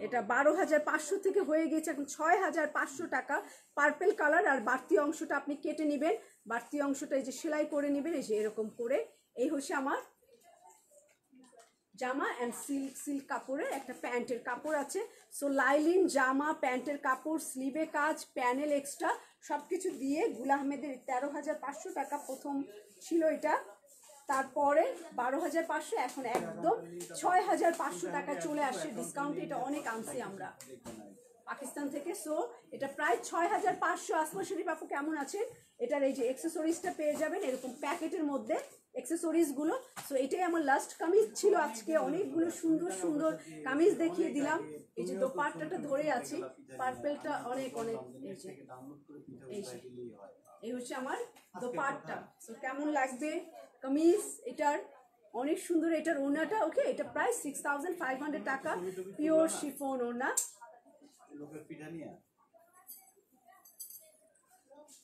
এটা 12,500 থেকে হয়ে গেছে এখন 6,500 টাকা। পার্পল কালার, আর বাড়তি অংশটা আপনি কেটে নেবেন, বাড়তি অংশটা এই যে সেলাই করে নেবেন, এই যে এরকম করে। এই হচ্ছে আমার জামা অ্যান্ড সিল্ক কাপড়ের একটা প্যান্টের কাপড় আছে। সো লাইলিন জামা, প্যান্টের কাপড়, স্লিভে কাজ, প্যানেল এক্সট্রা, সব কিছু দিয়ে গুল আহমেদের 13,500 টাকা প্রথম ছিল এটা, তারপরে 12,500, এখন একদম 6,500 টাকা চলে আসছে ডিসকাউন্টে। এটা অনেক আনছি আমরা পাকিস্তান থেকে। সো এটা প্রায় 6,500। আসমা শরীফ আপু কেমন আছেন? এটার এই যে অ্যাক্সেসরিজটা পেয়ে যাবেন এরকম প্যাকেটের মধ্যে, অ্যাক্সেসরিজগুলো। সো এটাই আমার লাস্ট কামিজ ছিল আজকে। অনেকগুলো সুন্দর সুন্দর কামিজ দেখিয়ে দিলাম। এই যে দোপাট্টাটা ধরে আছি, পার্পেলটা অনেক অনেক, এই হচ্ছে আমার দোপাট্টা। সো কেমন লাগবে কামিজ? এটার অনেক সুন্দর, এটার ওড়নাটা। ওকে, এটা প্রায় 6,500 টাকা, পিওর শিফন ওড়না।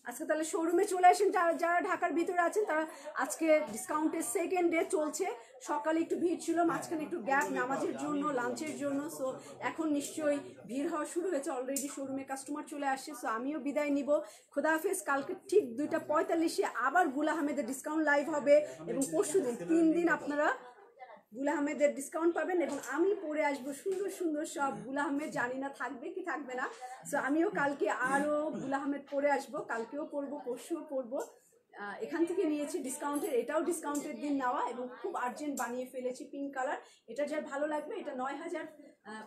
আজকে তাহলে শোরুমে চলে আসেন, যারা ঢাকার ভিতরে আছেন তারা। আজকে ডিসকাউন্টের সেকেন্ড ডে চলছে। সকালে একটু ভিড় ছিল, মাঝখানে একটু গ্যাপ নামাজের জন্য, লাঞ্চের জন্য। সো এখন নিশ্চয়ই ভিড় হওয়া শুরু হয়েছে, অলরেডি শোরুমে কাস্টমার চলে আসছে। সো আমিও বিদায় নিব, খোদা হাফেজ। কালকে ঠিক 2:45-এ আবার গুল আহমেদের ডিসকাউন্ট লাইভ হবে, এবং পরশু দিন 3 দিন আপনারা গুল আহমেদের ডিসকাউন্ট পাবেন এবং আমি পরে আসবো সুন্দর সুন্দর সব গুল আহমেদ, জানি না থাকবে কি থাকবে না। সো আমিও কালকে আরও গুল আহমেদ পরে আসবো, কালকেও পরবো, পরশুও পরবো। এখান থেকে নিয়েছি ডিসকাউন্টের, এটাও ডিসকাউন্টের দিন নেওয়া এবং খুব আর্জেন্ট বানিয়ে ফেলেছি পিঙ্ক কালার। এটা যার ভালো লাগবে, এটা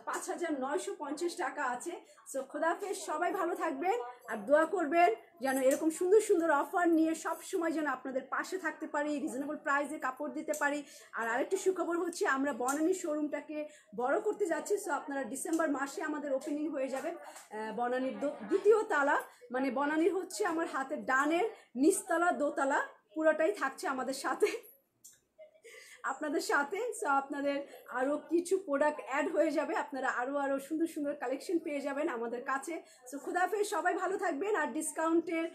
5,950 টাকা আছে। সো খোদাফেজ, সবাই ভালো থাকবেন আর দোয়া করবেন যেন এরকম সুন্দর সুন্দর অফার নিয়ে সব সময় যেন আপনাদের পাশে থাকতে পারি, রিজনেবল প্রাইসে কাপড় দিতে পারি। আর আরেকটি সুখবর হচ্ছে আমরা বনানীর শোরুমটাকে বড় করতে যাচ্ছি। সো আপনারা ডিসেম্বর মাসে আমাদের ওপেনিং হয়ে যাবে বনানীর দ্বিতীয় তালা, মানে বনানীর হচ্ছে আমার হাতের ডানের নিচতলা দোতলা পুরোটাই থাকছে আমাদের সাথে, আপনাদের সাথে। সো আপনাদের আরও কিছু প্রোডাক্ট অ্যাড হয়ে যাবে, আপনারা আরও সুন্দর সুন্দর কালেকশন পেয়ে যাবেন আমাদের কাছে। সো খুদাহাফেজ, সবাই ভালো থাকবেন আর ডিসকাউন্টের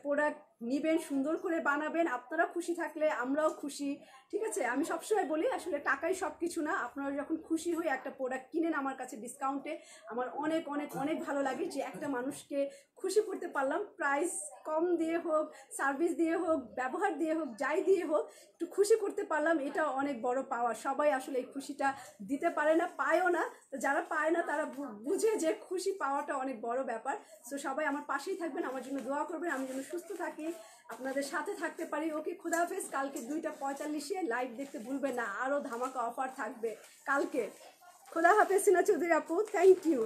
প্রোডাক্ট নেবেন, সুন্দর করে বানাবেন। আপনারা খুশি থাকলে আমরাও খুশি, ঠিক আছে? আমি সবসময় বলি আসলে টাকাই সব কিছু না, আপনারা যখন খুশি হয়ে একটা প্রোডাক্ট কিনেন আমার কাছে ডিসকাউন্টে, আমার অনেক অনেক অনেক ভালো লাগে যে একটা মানুষকে খুশি করতে পারলাম। প্রাইস কম দিয়ে হোক, সার্ভিস দিয়ে হোক, ব্যবহার দিয়ে হোক, যাই দিয়ে হোক, একটু খুশি করতে পারলাম, এটা অনেক বড় পাওয়া। সবাই আসলে এই খুশিটা দিতে পারে না, পায়ও না। তো যারা পায় না তারা বুঝে যে খুশি পাওয়াটা অনেক বড় ব্যাপার। সো সবাই আমার পাশেই থাকবেন, আমার জন্য দোয়া করবেন, আমি যেন সুস্থ থাকি, আপনাদের সাথে থাকতে পারি। ওকে, খুদাহাফেজ। কালকে 2:45-এ লাইভ দেখতে ভুলবেন না, আরও ধামাকা অফার থাকবে কালকে। খুদাহাফেজ সিনা চৌধুরী আপু, থ্যাংক ইউ।